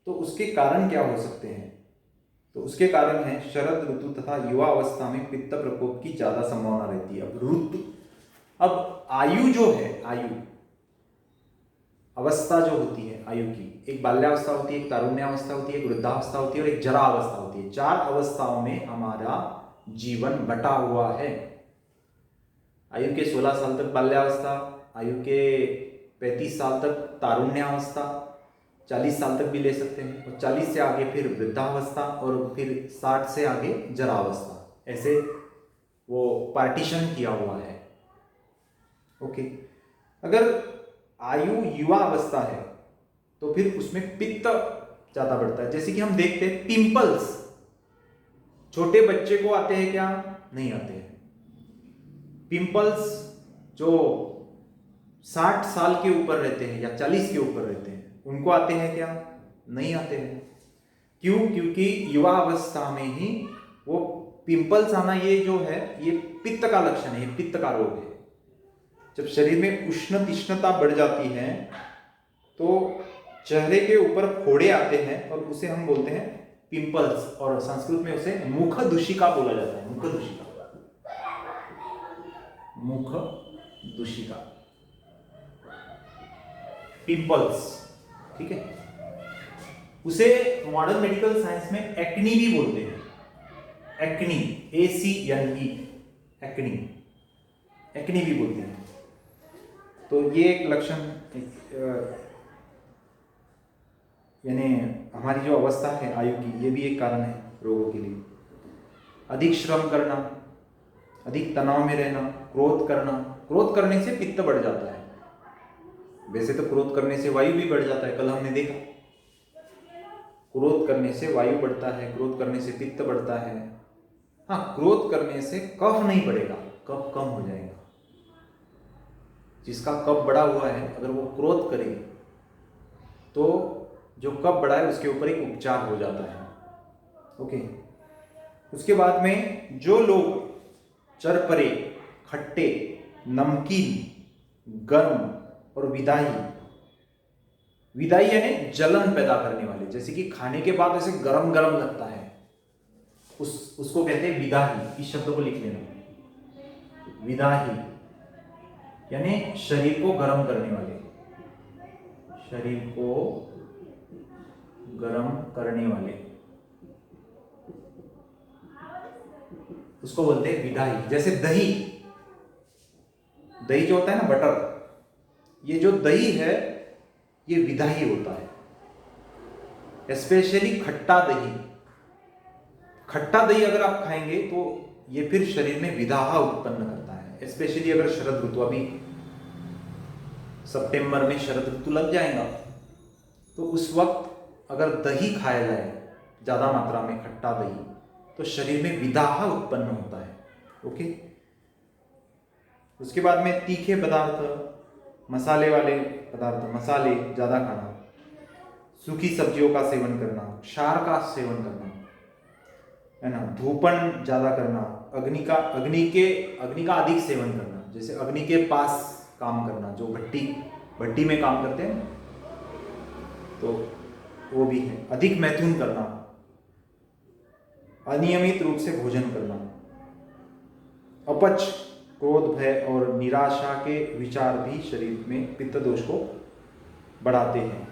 तो उसके कारण क्या हो सकते हैं? तो उसके कारण है शरद ऋतु तथा युवा अवस्था में पित्त प्रकोप की ज्यादा संभावना रहती है। अब आयु जो है, आयु अवस्था जो होती है आयु की, एक बाल्यावस्था होती है, एक तारुण्यावस्था होती है, एक वृद्धावस्था होती है और एक जरा अवस्था होती है। 4 अवस्थाओं में हमारा जीवन बटा हुआ है। आयु के 16 साल तक बाल्यावस्था, आयु के 35 साल तक तारुण्यावस्था, 40 साल तक भी ले सकते हैं, और 40 से आगे फिर वृद्धावस्था, और फिर 60 से आगे जरावस्था। ऐसे वो पार्टीशन किया हुआ है। ओके, अगर आयु युवा अवस्था है तो फिर उसमें पित्त ज्यादा बढ़ता है। जैसे कि हम देखते हैं पिंपल्स, छोटे बच्चे को आते हैं क्या? नहीं आते हैं। पिंपल्स जो 60 साल के ऊपर रहते हैं या 40 के ऊपर रहते हैं उनको आते हैं क्या? नहीं आते हैं। क्यों? क्योंकि युवा अवस्था में ही वो पिंपल्स आना ये जो है ये पित्त का लक्षण है, ये पित्त का रोग है। जब शरीर में उष्ण तीक्ष्णता बढ़ जाती है तो चेहरे के ऊपर फोड़े आते हैं और उसे हम बोलते हैं पिंपल्स, और संस्कृत में उसे मुख दूषिका बोला जाता है। मुख दूषिका पिंपल्स, ठीक है। उसे मॉडर्न मेडिकल साइंस में एक्नी भी बोलते हैं। एक्नी, ACNE, एक्नी भी बोलते हैं। तो ये एक लक्षण, यानी हमारी जो अवस्था है आयु की, ये भी एक कारण है रोगों के लिए। अधिक श्रम करना, अधिक तनाव में रहना, क्रोध करना। क्रोध करने से पित्त बढ़ जाता है। वैसे तो क्रोध करने से वायु भी बढ़ जाता है, कल हमने देखा। क्रोध करने से वायु बढ़ता है, क्रोध करने से पित्त बढ़ता है। हाँ, क्रोध करने से कफ नहीं बढ़ेगा, कफ कम हो जाएगा। जिसका कफ बढ़ा हुआ है अगर वो क्रोध करे तो जो कफ बढ़ा है उसके ऊपर एक उपचार हो जाता है। ओके, उसके बाद में जो लोग चरपरे, खट्टे, नमकीन, गर्म और विदाई यानी जलन पैदा करने वाले, जैसे कि खाने के बाद ऐसे गरम गरम लगता है, उसको कहते हैं विदाही। इस शब्द को लिख लेना, विदाही यानी शरीर को गर्म करने वाले, शरीर को गर्म करने वाले, उसको बोलते हैं विदाई। जैसे दही जो होता है ना, बटर, ये जो दही है ये विदाई होता है। स्पेशली खट्टा दही अगर आप खाएंगे तो ये फिर शरीर में विदाह उत्पन्न करता है। स्पेशली अगर शरद ऋतु, अभी सितंबर में शरद ऋतु लग जाएगा तो उस वक्त अगर दही खाया जाए ज्यादा मात्रा में, खट्टा दही, तो शरीर में विदाह उत्पन्न होता है। ओके, उसके बाद में तीखे पदार्थ, मसाले वाले पदार्थ, मसाले ज्यादा खाना, सूखी सब्जियों का सेवन करना, क्षार का सेवन करना, है ना, धूपन ज्यादा करना, अग्नि का अधिक सेवन करना, जैसे अग्नि के पास काम करना, जो भट्टी में काम करते हैं तो वो भी है। अधिक मैथुन करना, अनियमित रूप से भोजन करना, अपच, क्रोध, भय और निराशा के विचार भी शरीर में पित्त दोष को बढ़ाते हैं।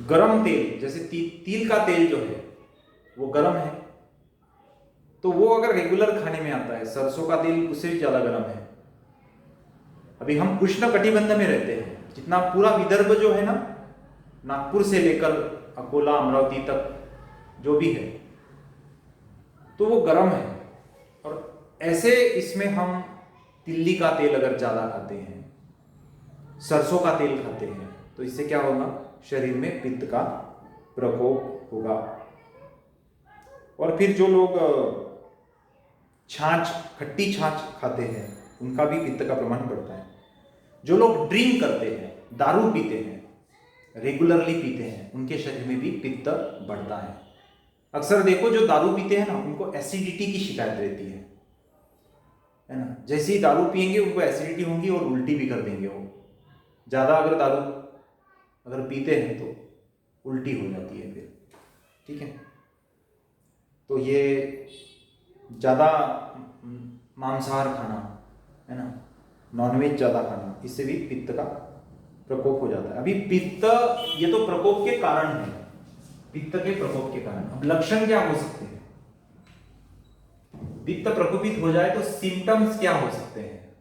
गरम तेल, जैसे तिल का तेल जो है वो गरम है, तो वो अगर रेगुलर खाने में आता है, सरसों का तेल उससे भी ज्यादा गरम है। अभी हम उष्ण कटिबंध में रहते हैं, जितना पूरा विदर्भ जो है ना, नागपुर से लेकर अकोला, अमरावती तक जो भी है, तो वो गर्म है। और ऐसे इसमें हम तिल्ली का तेल अगर ज्यादा खाते हैं, सरसों का तेल खाते हैं, तो इससे क्या होगा, शरीर में पित्त का प्रकोप होगा। और फिर जो लोग छाछ, खट्टी छाछ खाते हैं, उनका भी पित्त का प्रमाण बढ़ता है। जो लोग ड्रिंक करते हैं, दारू पीते हैं, रेगुलरली पीते हैं, उनके शरीर में भी पित्त बढ़ता है। अक्सर देखो जो दारू पीते हैं ना, उनको एसिडिटी की शिकायत रहती है ना। जैसे ही दारू पियेंगे उनको एसिडिटी होगी और उल्टी भी कर देंगे। वो ज्यादा अगर दारू अगर पीते हैं तो उल्टी हो जाती है फिर, ठीक है। तो ये ज्यादा मांसाहार खाना, है ना, नॉनवेज ज्यादा खाना, इससे भी पित्त का प्रकोप हो जाता है। अभी पित्त, ये तो प्रकोप के कारण है, पित्त के प्रकोप के कारण। अब लक्षण क्या हो सकते हैं? पित्त प्रकोपित हो जाए तो सिम्टम्स क्या हो सकते हैं?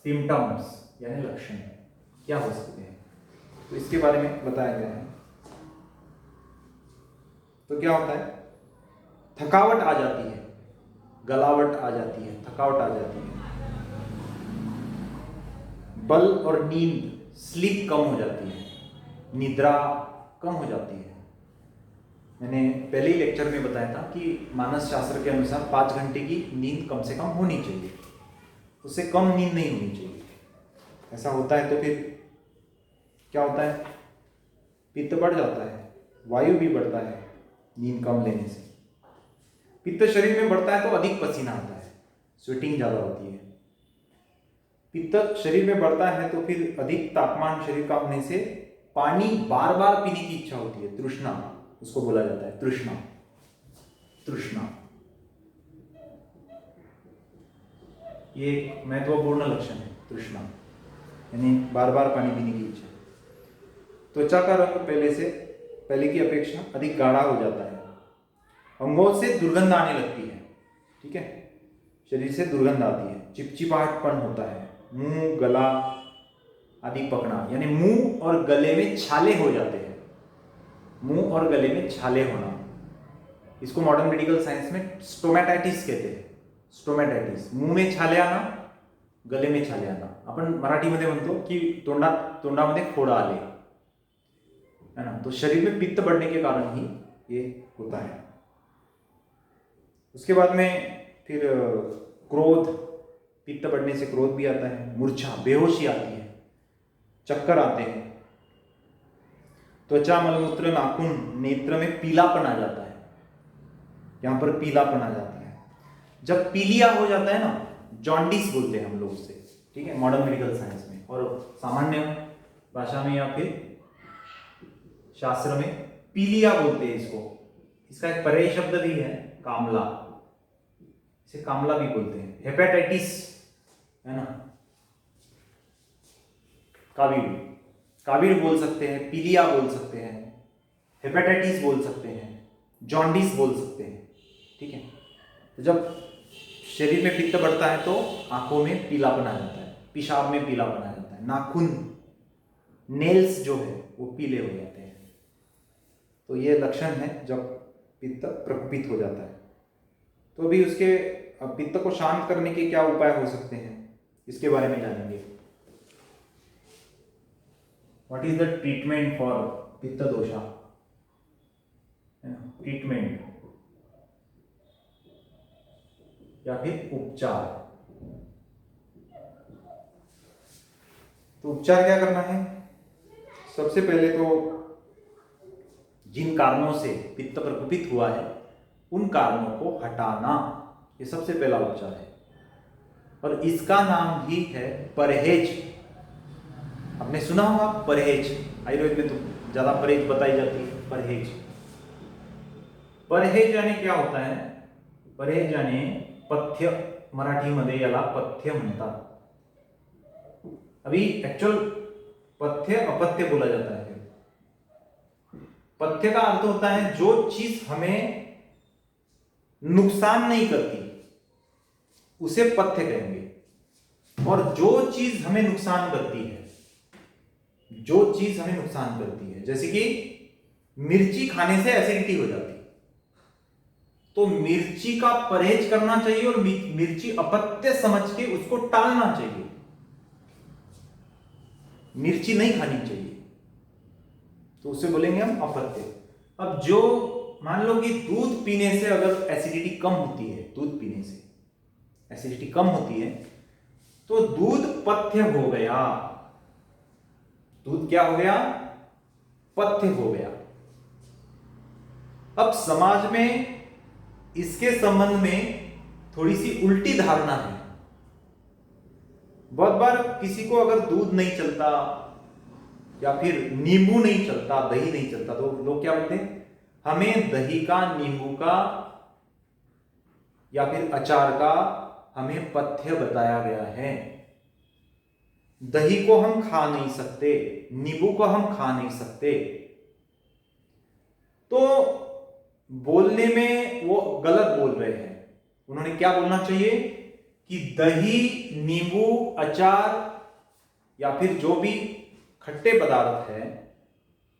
सिम्टम्स यानी लक्षण क्या हो सकते हैं, तो इसके बारे में बताया गया है। तो क्या होता है, थकावट आ जाती है, गलावट आ जाती है, थकावट आ जाती है, बल और नींद, स्लीप कम हो जाती है, निद्रा कम हो जाती है। मैंने पहले ही लेक्चर में बताया था कि मानस शास्त्र के अनुसार 5 घंटे की नींद कम से कम होनी चाहिए, उससे कम नींद नहीं होनी चाहिए। ऐसा होता है तो फिर क्या होता है, पित्त बढ़ जाता है, वायु भी बढ़ता है नींद कम लेने से। पित्त शरीर में बढ़ता है तो अधिक पसीना आता है, स्वेटिंग ज्यादा होती है। पित्त शरीर में बढ़ता है तो फिर अधिक तापमान शरीर का होने से पानी बार बार पीने की इच्छा होती है, तृष्णा उसको बोला जाता है, तृष्णा। तृष्णा ये एक महत्वपूर्ण लक्षण है, तृष्णा यानी बार बार पानी पीने की इच्छा। त्वचा का रंग पहले की अपेक्षा अधिक गाढ़ा हो जाता है, अंगों से दुर्गंध आने लगती है, ठीक है, शरीर से दुर्गंध आती है, चिपचिपाहटपन होता है, मुंह, गला आदि पकना, यानी मुंह और गले में छाले हो जाते हैं, मुंह और गले में छाले होना, इसको मॉडर्न मेडिकल साइंस में स्टोमॅटायटिस कहते हैं। स्टोमॅटायटिस, मुंह में छाले आना, गले में छाले आना। आपण मराठीमध्ये म्हणतो की तोंडामध्ये फोडा आले, है ना। तो शरीर में पित्त बढ़ने के कारण ही ये होता है। उसके बाद में फिर क्रोध, पित्त बढ़ने से क्रोध भी आता है, मूर्छा, बेहोशी आती है, चक्कर आते हैं, त्वचा, मलमूत्र, नाखून, नेत्र में पीलापन आ जाता है, यहां पर पीलापन आ जाता है। जब पीलिया हो जाता है ना, जॉन्डिस बोलते हैं हम लोग उसे, ठीक है, मॉडर्न मेडिकल साइंस में, और सामान्य भाषा में या फिर शास्त्र में पीलिया बोलते हैं इसको। इसका एक पर्यायी शब्द भी है, कामला, इसे कामला भी बोलते हैं। हेपेटाइटिस, है ना, कावीर बोल सकते हैं, पीलिया बोल सकते हैं, हेपेटाइटिस बोल सकते हैं, जॉन्डिस बोल सकते हैं, ठीक है। तो जब शरीर में पित्त बढ़ता है तो आंखों में पीलापन आ जाता है, पेशाब में पीलापन आ जाता है, नाखून, नेल्स जो है वो पीले हो जाते हैं। तो ये लक्षण है जब पित्त प्रकोपित हो जाता है। तो अभी उसके पित्त को शांत करने के क्या उपाय हो सकते हैं, इसके बारे में जानेंगे। What is the treatment for पित्त दोषा, ट्रीटमेंट या फिर उपचार। तो उपचार क्या करना है, सबसे पहले तो जिन कारणों से पित्त प्रकोपित हुआ है उन कारणों को हटाना, ये सबसे पहला उपचार है। और इसका नाम ही है परहेज। आपने सुना होगा परहेज, आयुर्वेद में तो ज्यादा परहेज बताई जाती है। परहेज, परहेज यानी क्या होता है? परहेज यानी पथ्य, मराठीमध्ये याला पथ्य म्हणतात। अभी एक्चुअल पथ्य अपथ्य बोला जाता है। पथ्य का अर्थ होता है जो चीज हमें नुकसान नहीं करती उसे पथ्य कहेंगे, और जो चीज हमें नुकसान करती है, जो चीज हमें नुकसान करती है, जैसे कि मिर्ची खाने से एसिडिटी हो जाती है, तो मिर्ची का परहेज करना चाहिए और मिर्ची अपत्य समझ के उसको टालना चाहिए। मिर्ची नहीं खानी चाहिए, तो उसे बोलेंगे हम अपत्य। अब जो मान लो कि दूध पीने से अगर एसिडिटी कम होती है, दूध पीने से एसिडिटी कम होती है, तो दूध पथ्य हो गया। दूध क्या हो गया? पथ्य हो गया। अब समाज में इसके संबंध में थोड़ी सी उल्टी धारणा है। बहुत बार किसी को अगर दूध नहीं चलता या फिर नींबू नहीं चलता, दही नहीं चलता, तो लोग क्या बोलते हैं? हमें दही का, नींबू का या फिर अचार का हमें पथ्य बताया गया है। दही को हम खा नहीं सकते, नींबू को हम खा नहीं सकते। तो बोलने में वो गलत बोल रहे हैं। उन्होंने क्या बोलना चाहिए कि दही, नींबू, अचार या फिर जो भी खट्टे पदार्थ है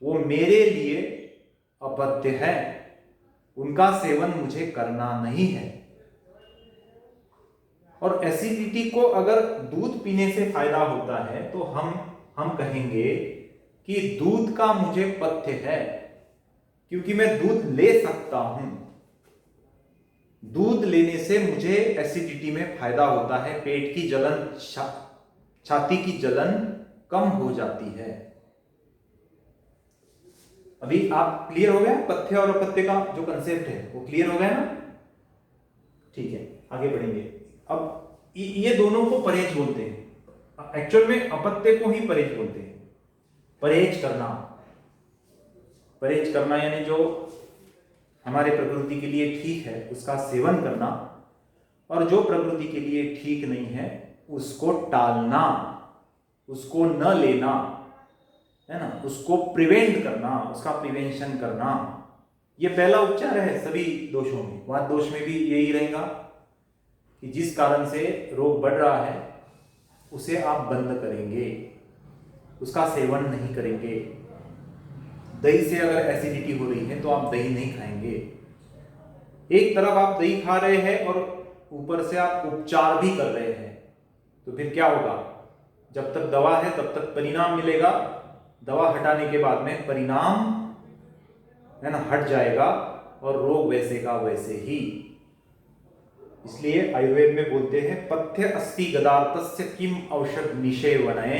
वो मेरे लिए अपथ्य है, उनका सेवन मुझे करना नहीं है। और एसिडिटी को अगर दूध पीने से फायदा होता है तो हम कहेंगे कि दूध का मुझे पथ्य है, क्योंकि मैं दूध ले सकता हूं। दूध लेने से मुझे एसिडिटी में फायदा होता है, पेट की जलन, छाती की जलन कम हो जाती है। अभी आप क्लियर हो गया? पथ्य और अपथ्य का जो कंसेप्ट है वो क्लियर हो गया ना? ठीक है, आगे बढ़ेंगे। अब ये दोनों को परहेज बोलते हैं। एक्चुअल में अपथ्य को ही परहेज बोलते हैं। परहेज करना, परहेज करना यानी जो हमारे प्रकृति के लिए ठीक है उसका सेवन करना, और जो प्रकृति के लिए ठीक नहीं है उसको टालना, उसको न लेना, है ना, उसको प्रिवेंट करना, उसका प्रिवेंशन करना। ये पहला उपचार है सभी दोषों में। वात दोष में भी यही रहेगा कि जिस कारण से रोग बढ़ रहा है उसे आप बंद करेंगे, उसका सेवन नहीं करेंगे। दही से अगर एसिडिटी हो रही है तो आप दही नहीं खाएंगे। एक तरफ आप दही खा रहे हैं और ऊपर से आप उपचार भी कर रहे हैं, तो फिर क्या होगा? जब तक दवा है तब तक परिणाम मिलेगा, दवा हटाने के बाद में परिणाम, है ना, हट जाएगा और रोग वैसे का वैसे ही। इसलिए आयुर्वेद में बोलते हैं पथ्य अस्ति गदार्थस्य किम औषध निषेवने,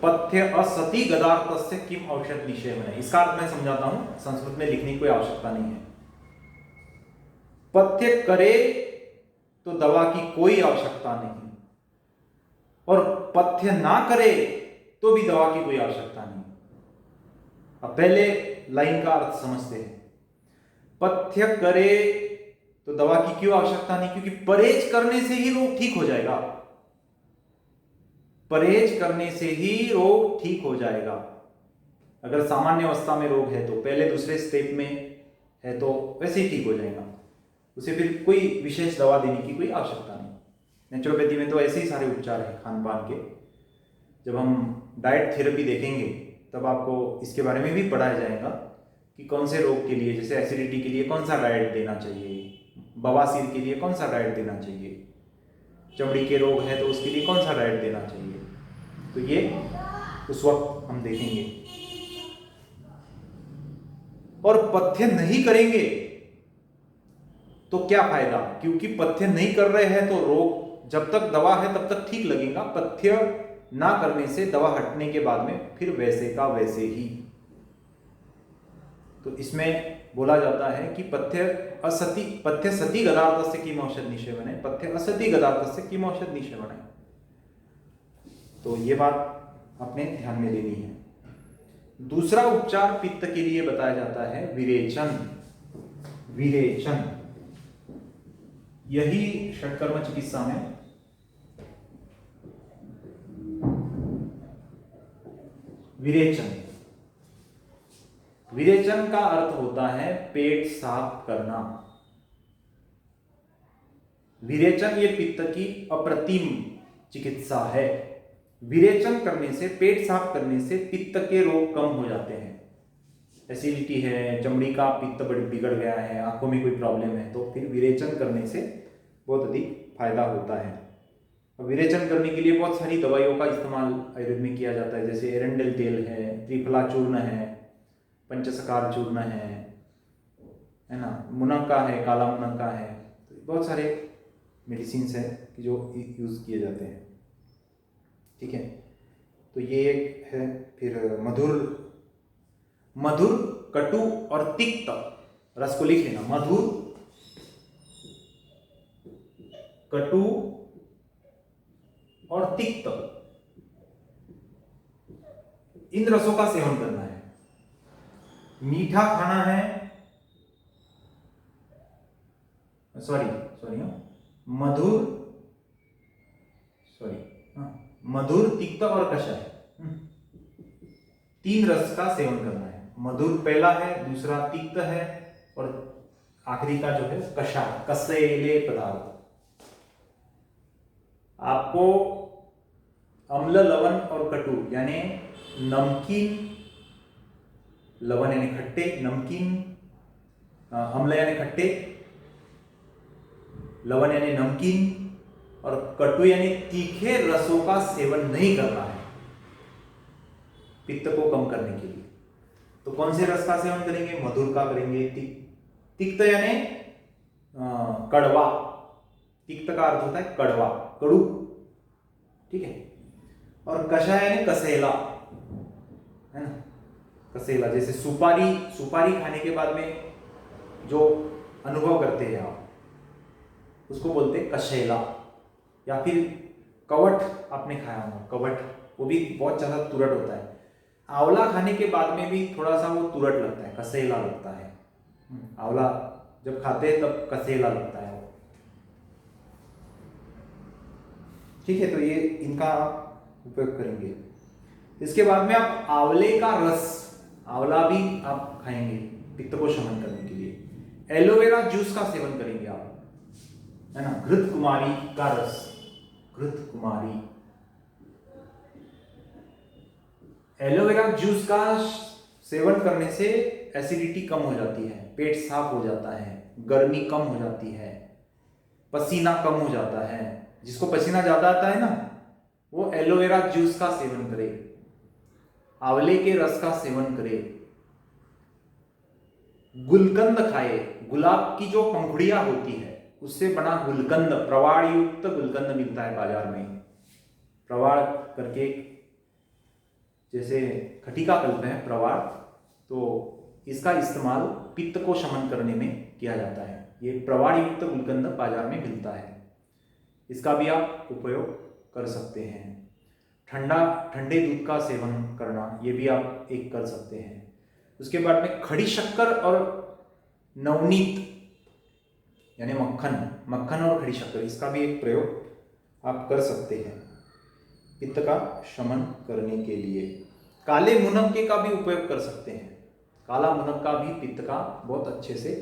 पथ्य असति गदार्थस्य किम औषध निषेवने। इसका अर्थ मैं समझाता हूं, संस्कृत में लिखने की कोई आवश्यकता नहीं है। पथ्य करे तो दवा की कोई आवश्यकता नहीं, और पथ्य ना करे तो भी दवा की कोई आवश्यकता नहीं। अब पहले लाइन का अर्थ समझते हैं। पथ्य करे तो दवा की क्यों आवश्यकता नहीं? क्योंकि परहेज करने से ही रोग ठीक हो जाएगा। परहेज करने से ही रोग ठीक हो जाएगा। अगर सामान्य अवस्था में रोग है तो पहले दूसरे स्टेप में है तो वैसे ही ठीक हो जाएगा, उसे फिर कोई विशेष दवा देने की कोई आवश्यकता नहीं। नेचुरोपैथी में तो ऐसे ही सारे उपचार है खान पान के। जब हम डाइट थेरेपी देखेंगे तब आपको इसके बारे में भी पढ़ाया जाएगा कि कौन से रोग के लिए, जैसे एसिडिटी के लिए कौन सा डाइट देना चाहिए, बवासीर के लिए कौन सा डाइट देना चाहिए, चमड़ी के रोग है तो उसके लिए कौन सा डाइट देना चाहिए। तो ये उस वक्त हम देखेंगे। और पथ्य नहीं करेंगे तो क्या फायदा? क्योंकि पथ्य नहीं कर रहे हैं तो रोग, जब तक दवा है तब तक ठीक लगेगा। पथ्य ना करने से दवा हटने के बाद में फिर वैसे का वैसे ही। तो इसमें बोला जाता है कि पथ्य सती गदार्थस्य किमौषध निषेवने, पथ्य असति गदार्थस्य किमौषध निषेवने। तो ये बात अपने ध्यान में लेनी है। दूसरा उपचार पित्त के लिए बताया जाता है विरेचन। विरेचन यही षटकर्म चिकित्सा में विरेचन, विरेचन का अर्थ होता है पेट साफ करना। विरेचन ये पित्त की अप्रतिम चिकित्सा है। विरेचन करने से, पेट साफ करने से पित्त के रोग कम हो जाते हैं। एसिडिटी है, चमड़ी का पित्त बिगड़ गया है, आंखों में कोई प्रॉब्लम है, तो फिर विरेचन करने से बहुत अधिक फायदा होता है। विरेचन करने के लिए बहुत सारी दवाइयों का इस्तेमाल आयुर्वेद में किया जाता है, जैसे एरंडेल तेल है, त्रिफला चूर्ण है, पंचसकार चूर्ण है ना, मुनक्का है, काला मुनक्का है, तो बहुत सारे मेडिसिन है कि जो यूज किए जाते हैं। ठीक है, तो ये एक है। फिर मधुर, कटु और तिक्त रस को लिख लेना। मधुर, कटु और तिक्त, इन रसों का सेवन करना है। मीठा खाना है, मधुर, तिक्त और कषाय, 3 रस का सेवन करना है। मधुर पहला है, दूसरा तिक्त है, और आखिरी का जो है कषाय, कसैले पदार्थ। आपको अम्ल, लवण और कटु यानी नमकीन, लवण यानी खट्टे, नमकीन, अम्ल यानी खट्टे, लवण यानी नमकीन और कटु यानी तीखे रसों का सेवन नहीं करना है पित्त को कम करने के लिए। तो कौन से रस का सेवन करेंगे? मधुर का करेंगे। तिक्त यानी कड़वा, तिक्त का अर्थ होता है कड़वा, कड़ू, ठीक है। और कषाय यानी कसेला, है ना, कसेला। जैसे सुपारी खाने के बाद में जो अनुभव करते हैं आप, उसको बोलते हैं कशेला। या फिर कवट आपने खाया होगा, कवट, वो भी बहुत ज्यादा तुरट होता है। आंवला खाने के बाद में भी थोड़ा सा वो तुरट लगता है, कसेला लगता है। आंवला जब खाते हैं तब कसेला लगता है वो, ठीक है। तो ये इनका आप उपयोग करेंगे। इसके बाद में आप आंवले का रस, आंवला भी आप खाएंगे पित्त को शमन करने के लिए। एलोवेरा जूस का सेवन करेंगे आप, है ना, घृत कुमारी का रस, घृत कुमारी। एलोवेरा जूस का सेवन करने से एसिडिटी कम हो जाती है, पेट साफ हो जाता है, गर्मी कम हो जाती है, पसीना कम हो जाता है। जिसको पसीना ज्यादा आता है ना, वो एलोवेरा जूस का सेवन करे, आंवले के रस का सेवन करे, गुलकंद खाए। गुलाब की जो पंखुड़ियां होती है उससे बना गुलकंद, प्रवाड़ युक्त गुलकंद मिलता है बाजार में। प्रवाड़ करके, जैसे खटिका कल्प है प्रवाड़, तो इसका इस्तेमाल पित्त को शमन करने में किया जाता है। ये प्रवाड़ युक्त गुलकंद बाजार में मिलता है, इसका भी आप उपयोग कर सकते हैं। ठंडे दूध का सेवन करना, ये भी आप एक कर सकते हैं। उसके बाद में खड़ी शक्कर और नवनीत यानी मक्खन और खड़ी शक्कर, इसका भी एक प्रयोग आप कर सकते हैं पित्त का शमन करने के लिए। काले मुनक्के का भी उपयोग कर सकते हैं। काला मुनक्का भी पित्त का बहुत अच्छे से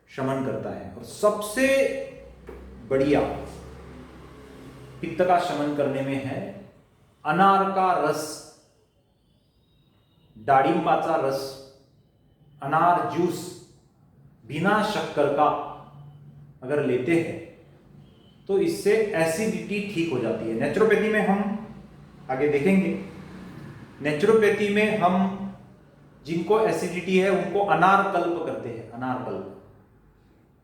शमन करता है। और सबसे बढ़िया पित्त का शमन करने में है अनार का रस, डाळिंबाचा रस, अनार जूस बिना शक्कर का अगर लेते हैं तो इससे एसिडिटी ठीक हो जाती है। नेचुरोपैथी में हम आगे देखेंगे, नेचुरोपैथी में हम जिनको एसिडिटी है उनको अनार कल्प करते हैं। अनार कल्प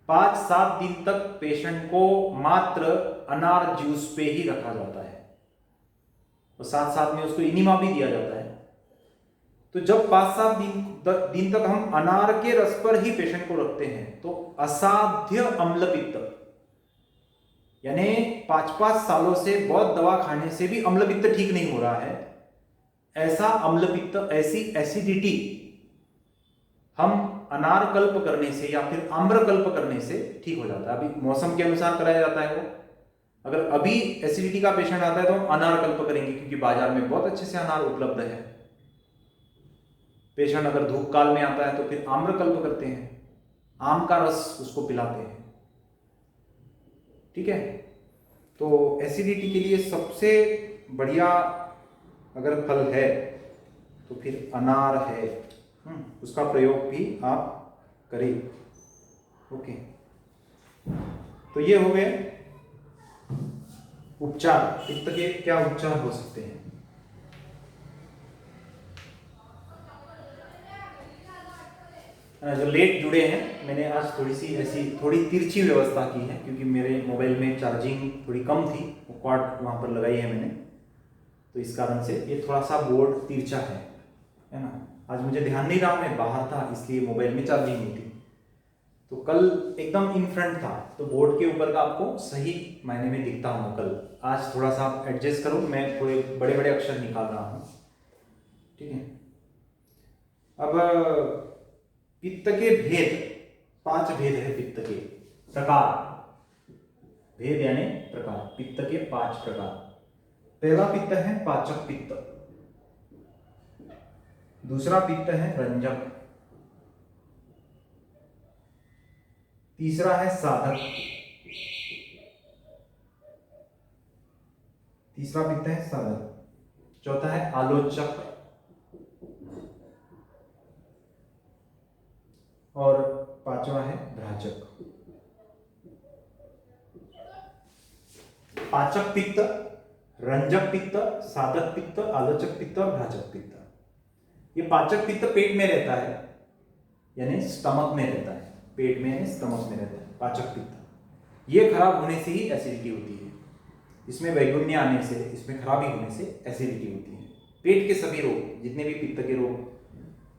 5-7 दिन तक पेशेंट को मात्र अनार जूस पे ही रखा जाता है और साथ साथ में उसको इनिमा भी दिया जाता है। तो जब 5-7 दिन तक हम अनार के रस पर ही पेशेंट को रखते हैं तो असाध्य अम्ल पित्त, यानी 5-5 सालों से बहुत दवा खाने से भी अम्ल पित्त ठीक नहीं हो रहा है, ऐसा अम्ल पित्त, ऐसी एसिडिटी हम अनार कल्प करने से या फिर आम्र कल्प करने से ठीक हो जाता है। अभी मौसम के अनुसार कराया जाता है वो। अगर अभी एसिडिटी का पेशेंट आता है तो हम अनार कल्प करेंगे, क्योंकि बाजार में बहुत अच्छे से अनार उपलब्ध है। पेशेंट अगर धूप काल में आता है तो फिर आम्रकल्प करते हैं, आम का रस उसको पिलाते हैं। ठीक है, तो एसिडिटी के लिए सबसे बढ़िया अगर फल है तो फिर अनार है। उसका प्रयोग भी आप करें। ओके, तो ये हो गए उपचार। पित्त के क्या उपचार हो सकते हैं? जो लेट जुड़े हैं, मैंने आज थोड़ी सी ऐसी थोड़ी तिरछी व्यवस्था की है, क्योंकि मेरे मोबाइल में चार्जिंग थोड़ी कम थी, वो कॉर्ड वहाँ पर लगाई है मैंने, तो इस कारण से ये थोड़ा सा बोर्ड तिरछा है ना। आज मुझे ध्यान नहीं रहा, मैं बाहर था इसलिए मोबाइल में चार्जिंग नहीं थी। तो कल एकदम इन फ्रंट था, तो बोर्ड के ऊपर का आपको सही मायने में दिखता हूँ कल। आज थोड़ा सा आप एडजस्ट करो, मैं थोड़े बड़े बड़े अक्षर निकाल रहा हूँ। ठीक है, अब पित्त के भेद, 5 भेद है पित्त के प्रकार। भेद यानी प्रकार, पित्त के 5 प्रकार। पहला पित्त है पाचक पित्त, दूसरा पित्त है रंजक, तीसरा है साधक, तीसरा पित्त है साधक, चौथा है आलोचक, और पांचवा है भ्राजक। पाचक पित्त, रंजक पित्त, साधक पित्त, आलोचक पित्त और भ्राजक पित्त। ये पाचक पित्त पेट में रहता है, यानी स्टमक में रहता है, पेट में यानी स्टमक में रहता है पाचक पित्त। ये खराब होने से ही एसिडिटी होती है। इसमें वैगुण्य आने से, इसमें खराबी होने से एसिडिटी होती है। पेट के सभी रोग, जितने भी पित्त के रोग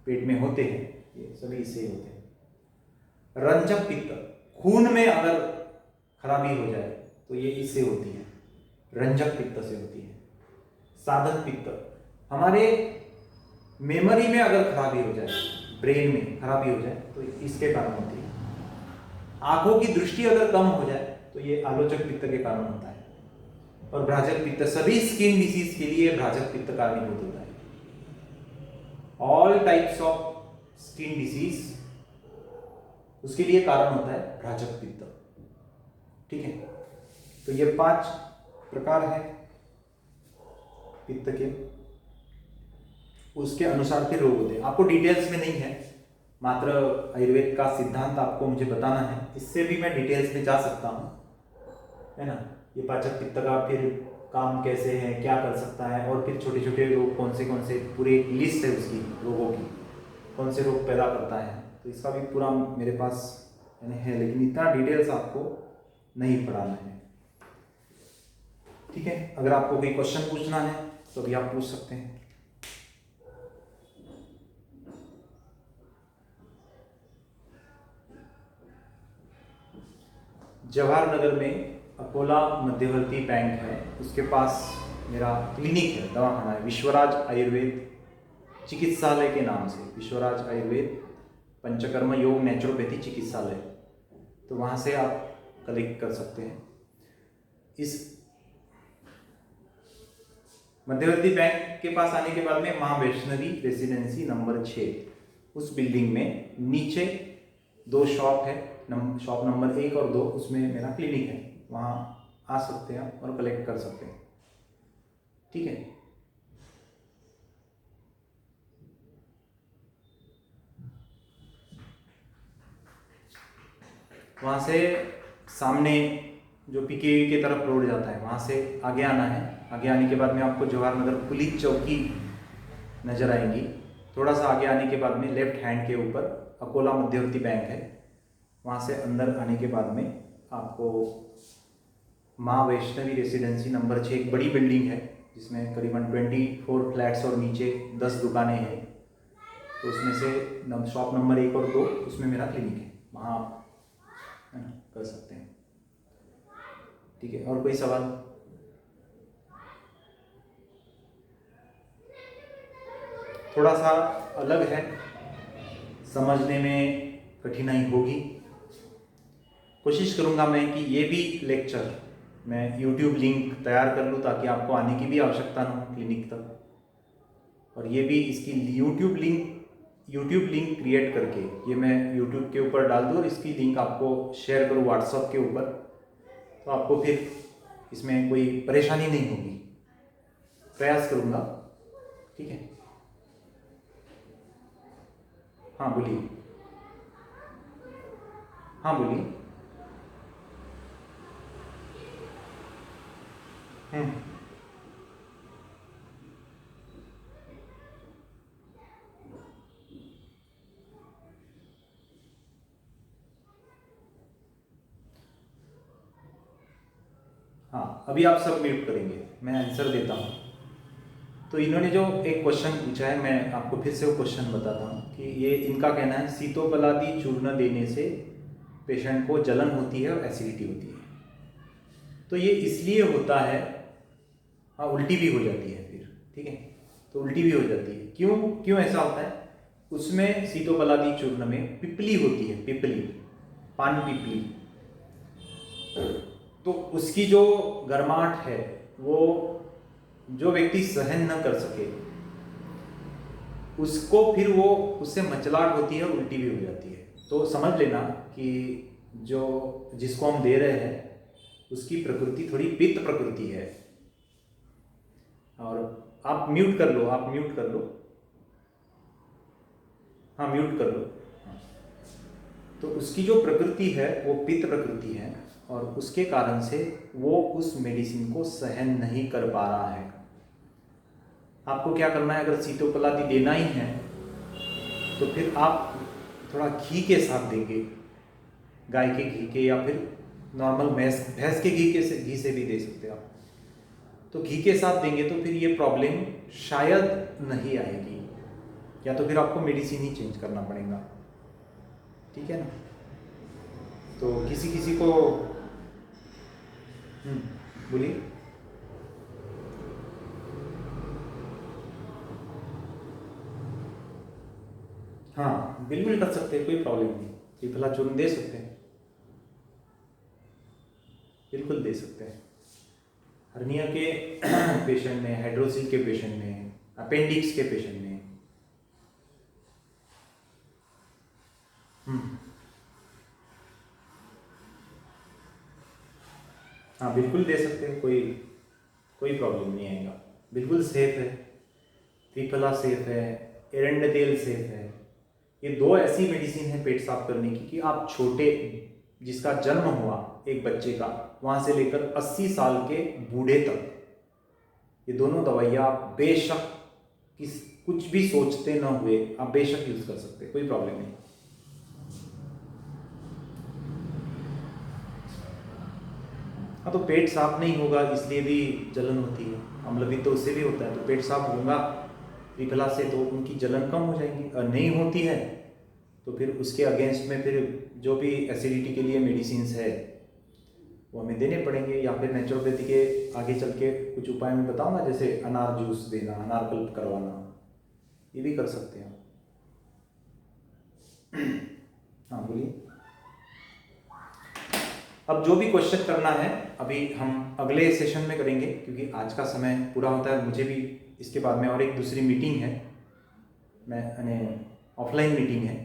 पेट में होते हैं, ये सभी इससे होते हैं। रंजक पित्त, खून में अगर खराबी हो जाए तो ये इससे होती है, रंजक पित्त से होती है। साधक पित्त, हमारे मेमोरी में अगर खराबी हो जाए, ब्रेन में खराबी हो जाए तो इसके कारण होती है। आंखों की दृष्टि अगर कम हो जाए तो ये आलोचक पित्त के कारण होता है। और भ्राजक पित्त, सभी स्किन डिसीज के लिए भ्राजक पित्त कारणीभूत होता है। All types of skin disease, उसके लिए कारण होता है भ्राजक पित्त। ठीक है, तो ये 5 प्रकार है पित्त के, उसके अनुसार के रोग होते हैं। आपको डिटेल्स में नहीं है, मात्र आयुर्वेद का सिद्धांत आपको मुझे बताना है, इससे भी मैं डिटेल्स में जा सकता हूँ, है ना। ये पाचक पित्त का फिर काम कैसे है, क्या कर सकता है, और फिर छोटे छोटे रोग कौन से पूरी एक लिस्ट है उसकी, रोगों की, कौन से रोग पैदा करता है, तो इसका भी पूरा मेरे पास है, लेकिन इतना डिटेल्स आपको नहीं पढ़ाना है। ठीक है, अगर आपको कोई क्वेश्चन पूछना है तो भी आप पूछ सकते हैं। जवाहर नगर में अकोला मध्यवर्ती बैंक है, उसके पास मेरा क्लिनिक है, दवाखाना है, विश्वराज आयुर्वेद चिकित्सालय के नाम से, विश्वराज आयुर्वेद पंचकर्म योग नेचुरोपैथी चिकित्सालय। तो वहाँ से आप कलेक्ट कर सकते हैं। इस मध्यवर्ती बैंक के पास आने के बाद में माँ वैष्णवी रेसिडेंसी नंबर 6, उस बिल्डिंग में नीचे 2 शॉप है, शॉप नंबर 1 और 2, उसमें मेरा क्लिनिक है, वहाँ आ सकते हैं और कलेक्ट कर सकते हैं। ठीक है, वहाँ से सामने जो पीकेवी की तरफ रोड जाता है, वहाँ से आगे आना है। आगे आने के बाद में आपको जवाहर नगर पुलिस चौकी नजर आएंगी। थोड़ा सा आगे आने के बाद में लेफ्ट हैंड के ऊपर अकोला मध्यवर्ती बैंक है, वहाँ से अंदर आने के बाद में आपको माँ वैष्णवी रेसिडेंसी नंबर 6, एक बड़ी बिल्डिंग है जिसमें करीबन 24 फ्लैट्स और नीचे 10 दुकानें हैं। तो उसमें से शॉप नंबर 1 और 2 उसमें मेरा क्लिनिक है, वहाँ आप कर सकते हैं। ठीक है, और कोई सवाल? थोड़ा सा अलग है, समझने में कठिनाई होगी। कोशिश करूँगा मैं कि ये भी लेक्चर मैं YouTube लिंक तैयार कर लूँ ताकि आपको आने की भी आवश्यकता ना हो क्लिनिक तक, और ये भी इसकी YouTube लिंक क्रिएट करके ये मैं YouTube के ऊपर डाल दूँ और इसकी लिंक आपको शेयर करूँ WhatsApp के ऊपर, तो आपको फिर इसमें कोई परेशानी नहीं होगी। प्रयास करूँगा। ठीक है, हाँ बोलिए। हाँ बोलिए। हाँ, अभी आप सब म्यूट करेंगे, मैं आंसर देता हूँ। तो इन्होंने जो एक क्वेश्चन पूछा है, मैं आपको फिर से वो क्वेश्चन बताता हूँ कि ये इनका कहना है सीतोपलादी चूर्ण देने से पेशेंट को जलन होती है और एसिडिटी होती है। तो ये इसलिए होता है, हाँ उल्टी भी हो जाती है फिर, ठीक है, तो उल्टी भी हो जाती है। क्यों ऐसा होता है? उसमें सीतोपलादी चूर्ण में पिपली होती है, पिपली, पान पिपली, तो उसकी जो गर्माहट है वो जो व्यक्ति सहन न कर सके उसको फिर वो उससे मचलाहट होती है, उल्टी भी हो जाती है। तो समझ लेना कि जो जिसको हम दे रहे हैं उसकी प्रकृति थोड़ी पित्त प्रकृति है। और आप म्यूट कर लो, आप म्यूट कर लो, हाँ म्यूट कर लो। तो उसकी जो प्रकृति है वो पित्त प्रकृति है और उसके कारण से वो उस मेडिसिन को सहन नहीं कर पा रहा है। आपको क्या करना है, अगर सीतोपलादी देना ही है तो फिर आप थोड़ा घी के साथ देंगे, गाय के घी के या फिर नॉर्मल भैंस के घी से भी दे सकते हैं आप। तो घी के साथ देंगे तो फिर ये प्रॉब्लम शायद नहीं आएगी, या तो फिर आपको मेडिसिन ही चेंज करना पड़ेगा। ठीक है ना? तो किसी को बोलिए। हाँ बिल्कुल कर सकते हैं, कोई प्रॉब्लम नहीं, त्रिफला चूर्ण दे सकते हैं, बिल्कुल दे सकते हैं। हर्निया के पेशेंट में, हाइड्रोसिल के पेशेंट में, अपेंडिक्स के पेशेंट में। हाँ बिल्कुल दे सकते हैं, कोई प्रॉब्लम नहीं आएगा, बिल्कुल सेफ है। त्रिफला सेफ है, एरंडेल सेफ है। ये 2 ऐसी मेडिसिन है पेट साफ करने की कि आप छोटे, जिसका जन्म हुआ एक बच्चे का, वहाँ से लेकर 80 साल के बूढ़े तक, ये दोनों दवाइयाँ आप बेशक कुछ भी सोचते न हुए आप बेशक यूज़ कर सकते, कोई प्रॉब्लम नहीं। हाँ तो पेट साफ नहीं होगा इसलिए भी जलन होती है, अम्लपित्त तो उससे भी होता है। तो पेट साफ होगा त्रिफला से तो उनकी जलन कम हो जाएगी, और नहीं होती है तो फिर उसके अगेंस्ट में फिर जो भी एसिडिटी के लिए मेडिसिन है वो हमें देने पड़ेंगे, या फिर नेचुरोपैथी के आगे चल के कुछ उपाय मैं बताऊंगा, जैसे अनार जूस देना, अनार कल्प करवाना, ये भी कर सकते हैं। हाँ बोलिए। अब जो भी क्वेश्चन करना है अभी हम अगले सेशन में करेंगे, क्योंकि आज का समय पूरा होता है, मुझे भी इसके बाद में और एक दूसरी मीटिंग है, मैंने ऑफलाइन मीटिंग है।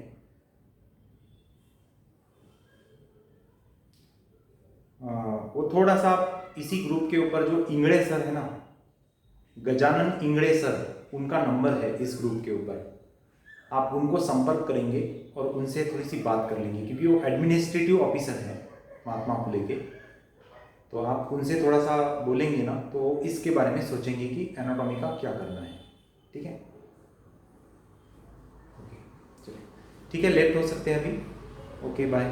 वो थोड़ा सा इसी ग्रुप के ऊपर जो इंगड़े सर है ना, गजानन इंगड़े सर, उनका नंबर है इस ग्रुप के ऊपर, आप उनको संपर्क करेंगे और उनसे थोड़ी सी बात कर लेंगे, क्योंकि वो एडमिनिस्ट्रेटिव ऑफिसर है महात्मा फुले के। तो आप उनसे थोड़ा सा बोलेंगे ना तो इसके बारे में सोचेंगे कि एनाटॉमी का क्या करना है। ठीक है, ओके चलिए, ठीक है, लेफ्ट हो सकते हैं अभी। Okay bye.